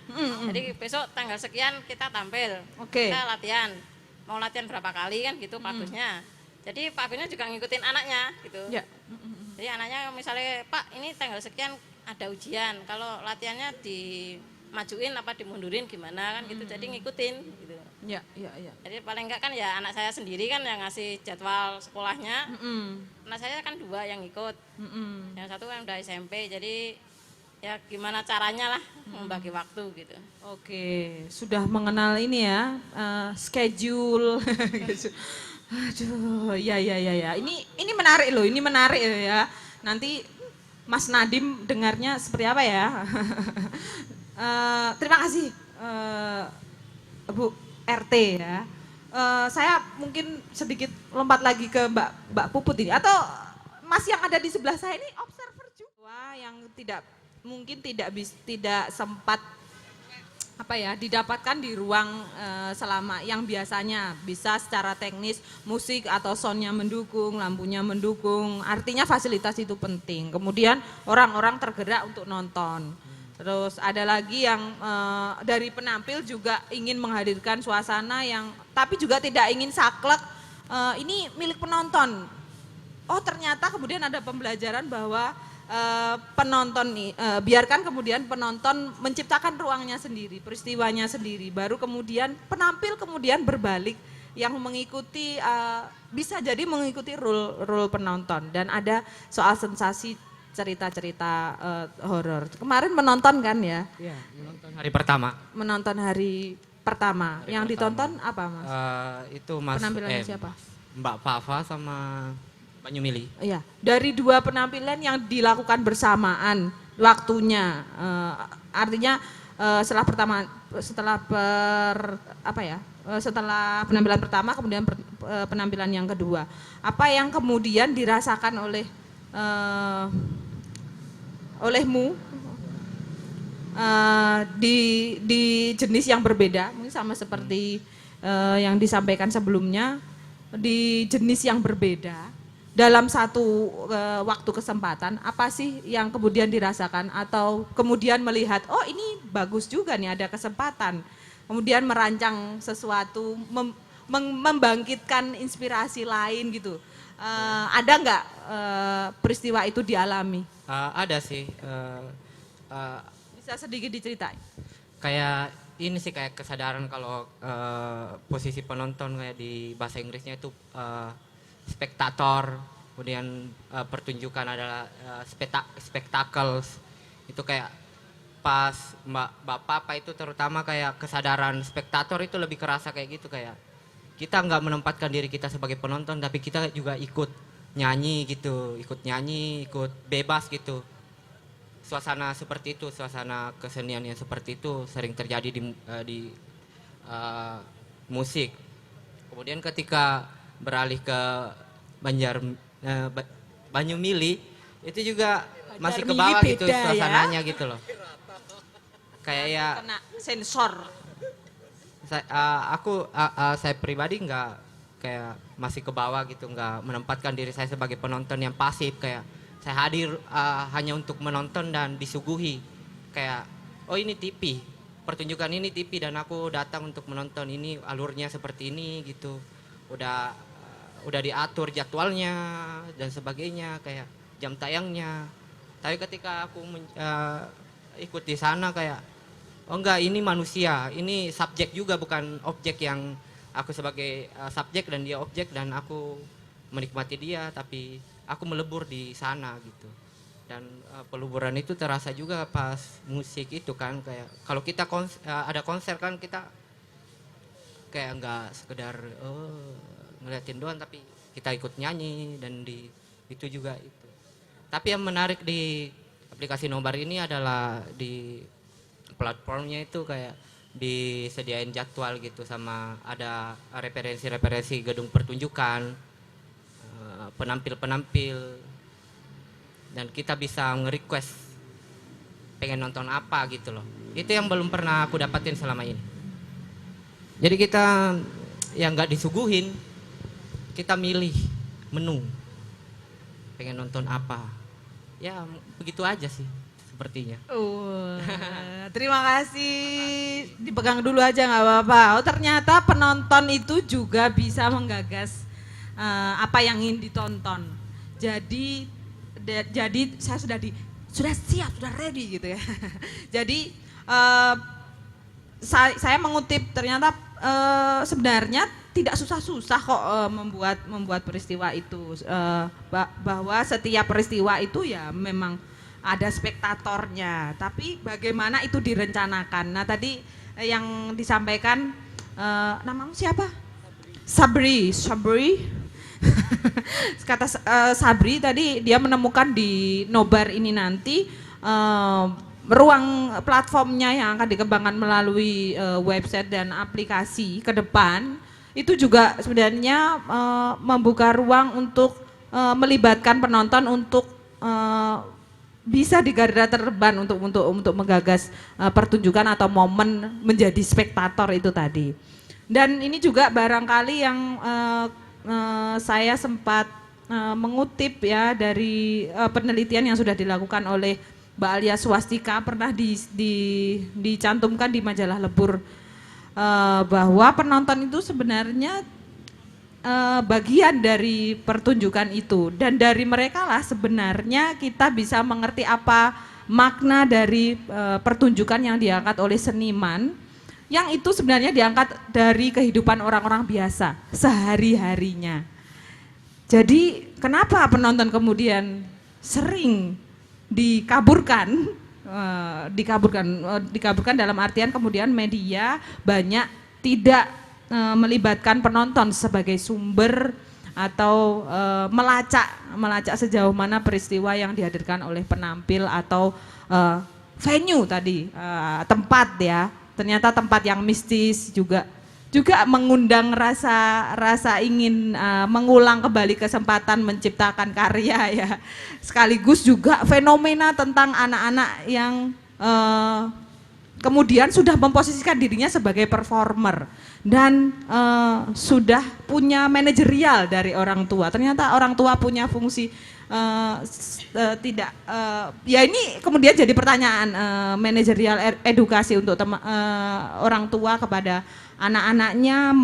Jadi besok tanggal sekian kita tampil, Oke. kita latihan. Mau latihan berapa kali kan gitu Pak Agusnya. Jadi Pak Agusnya juga ngikutin anaknya gitu. Ya. Jadi anaknya misalnya Pak ini tanggal sekian ada ujian, kalau latihannya dimajuin apa dimundurin gimana kan gitu. Jadi ngikutin gitu. Ya. Jadi paling enggak kan ya anak saya sendiri kan yang ngasih jadwal sekolahnya. Anak saya kan 2 yang ikut. Yang satu kan udah SMP, jadi ya gimana caranya lah membagi waktu gitu. Oke, sudah mengenal ini ya, schedule. Aduh, ya. Ini menarik loh, ini menarik ya. Nanti Mas Nadim dengarnya seperti apa ya? Terima kasih Bu RT ya. Saya mungkin sedikit lompat lagi ke Mbak Puput ini, atau Mas yang ada di sebelah saya ini observer juga yang tidak sempat didapatkan di ruang selama yang biasanya bisa secara teknis musik atau soundnya mendukung, lampunya mendukung, artinya fasilitas itu penting. Kemudian orang-orang tergerak untuk nonton. Terus ada lagi yang dari penampil juga ingin menghadirkan suasana yang tapi juga tidak ingin saklek, ini milik penonton. Oh ternyata kemudian ada pembelajaran bahwa penonton biarkan kemudian penonton menciptakan ruangnya sendiri, peristiwanya sendiri, baru kemudian penampil kemudian berbalik yang mengikuti bisa jadi mengikuti role penonton. Dan ada soal sensasi cerita-cerita horor. Kemarin menonton kan ya? Iya, menonton hari pertama. Menonton hari pertama. Yang ditonton apa Mas? Itu Mas penampilannya siapa? Mbak Fafa sama Mbak Nyumili. Iya, dari 2 penampilan yang dilakukan bersamaan waktunya, artinya setelah penampilan pertama kemudian penampilan yang kedua, apa yang kemudian dirasakan olehmu di jenis yang berbeda, mungkin sama seperti yang disampaikan sebelumnya, di jenis yang berbeda dalam satu waktu kesempatan, apa sih yang kemudian dirasakan atau kemudian melihat, oh ini bagus juga nih ada kesempatan, kemudian merancang sesuatu, membangkitkan inspirasi lain gitu. Ada nggak peristiwa itu dialami? Ada sih. Bisa sedikit diceritain? Kayak ini sih kayak kesadaran kalau posisi penonton kayak di bahasa Inggrisnya itu spektator, kemudian pertunjukan adalah spectacles. Itu kayak pas Bapak itu terutama kayak kesadaran spektator itu lebih kerasa kayak gitu, kayak kita nggak menempatkan diri kita sebagai penonton tapi kita juga ikut nyanyi gitu, ikut bebas gitu. Suasana seperti itu, suasana kesenian yang seperti itu sering terjadi di musik. Kemudian ketika beralih ke Banyumili itu juga masih ke bawah gitu suasananya ya? Gitu loh. Kayak ya kena sensor. Saya pribadi nggak kayak masih ke bawah gitu, nggak menempatkan diri saya sebagai penonton yang pasif, kayak saya hadir hanya untuk menonton dan disuguhi kayak oh ini TV, pertunjukan ini TV dan aku datang untuk menonton, ini alurnya seperti ini gitu, udah diatur jadwalnya dan sebagainya, kayak jam tayangnya. Tapi ketika aku ikut di sana kayak oh enggak, ini manusia, ini subjek juga, bukan objek yang aku sebagai subjek dan dia objek dan aku menikmati dia, tapi aku melebur di sana gitu. Dan peluburan itu terasa juga pas musik itu kan, kayak kalau kita ada konser kan kita kayak nggak sekedar ngeliatin doang, tapi kita ikut nyanyi dan itu juga itu. Tapi yang menarik di aplikasi Nobar ini adalah di platformnya itu kayak disediain jadwal gitu, sama ada referensi gedung pertunjukan, penampil dan kita bisa nge-request pengen nonton apa gitu loh. Itu yang belum pernah aku dapatin selama ini. Jadi kita yang nggak disuguhin, kita milih menu pengen nonton apa, ya begitu aja sih sepertinya. Terima kasih, dipegang dulu aja nggak apa-apa. Oh ternyata penonton itu juga bisa menggagas apa yang ingin ditonton. Jadi saya sudah siap, sudah ready gitu ya. Jadi saya mengutip, ternyata sebenarnya tidak susah-susah kok membuat peristiwa itu. Bahwa setiap peristiwa itu ya memang ada spektatornya, tapi bagaimana itu direncanakan. Nah tadi yang disampaikan, namamu siapa? Sabri. Kata Sabri tadi dia menemukan di Nobar ini nanti ruang platformnya yang akan dikembangkan melalui website dan aplikasi ke depan itu juga sebenarnya membuka ruang untuk melibatkan penonton untuk bisa di garda terdepan untuk menggagas pertunjukan atau momen menjadi spektator itu tadi. Dan ini juga barangkali yang saya sempat mengutip ya dari penelitian yang sudah dilakukan oleh Mbak Alia Swastika, pernah dicantumkan di majalah Lebur, bahwa penonton itu sebenarnya bagian dari pertunjukan itu, dan dari mereka lah sebenarnya kita bisa mengerti apa makna dari pertunjukan yang diangkat oleh seniman, yang itu sebenarnya diangkat dari kehidupan orang-orang biasa sehari-harinya. Jadi kenapa penonton kemudian sering dikaburkan dalam artian kemudian media banyak tidak melibatkan penonton sebagai sumber atau melacak sejauh mana peristiwa yang dihadirkan oleh penampil atau venue tadi, tempat ya. Ternyata tempat yang mistis juga mengundang rasa ingin mengulang kembali kesempatan menciptakan karya ya. Sekaligus juga fenomena tentang anak-anak yang kemudian sudah memposisikan dirinya sebagai performer dan sudah punya manajerial dari orang tua. Ternyata orang tua punya fungsi ya ini kemudian jadi pertanyaan manajerial edukasi untuk orang tua kepada anak-anaknya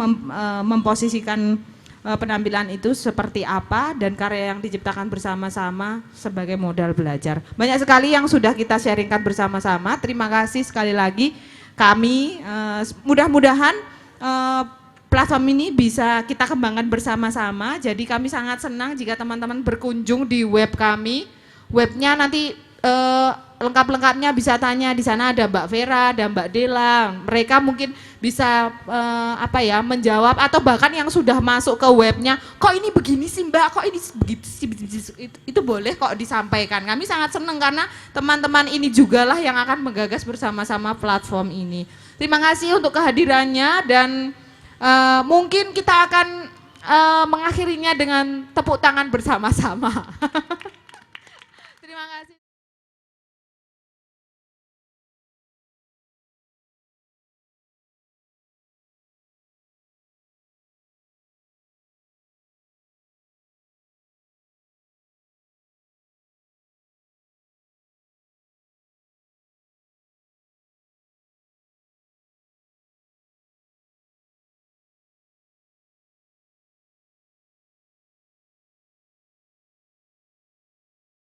memposisikan penampilan itu seperti apa dan karya yang diciptakan bersama-sama sebagai modal belajar. Banyak sekali yang sudah kita sharingkan bersama-sama. Terima kasih sekali lagi kami. Mudah-mudahan platform ini bisa kita kembangkan bersama-sama. Jadi kami sangat senang jika teman-teman berkunjung di web kami. Webnya nanti lengkap-lengkapnya bisa tanya, di sana ada Mbak Vera, ada Mbak Dela. Mereka mungkin bisa menjawab, atau bahkan yang sudah masuk ke webnya, kok ini begini sih Mbak, kok ini begitu sih, itu boleh kok disampaikan. Kami sangat senang karena teman-teman ini jugalah yang akan menggagas bersama-sama platform ini. Terima kasih untuk kehadirannya, dan mungkin kita akan mengakhirinya dengan tepuk tangan bersama-sama. Terima kasih.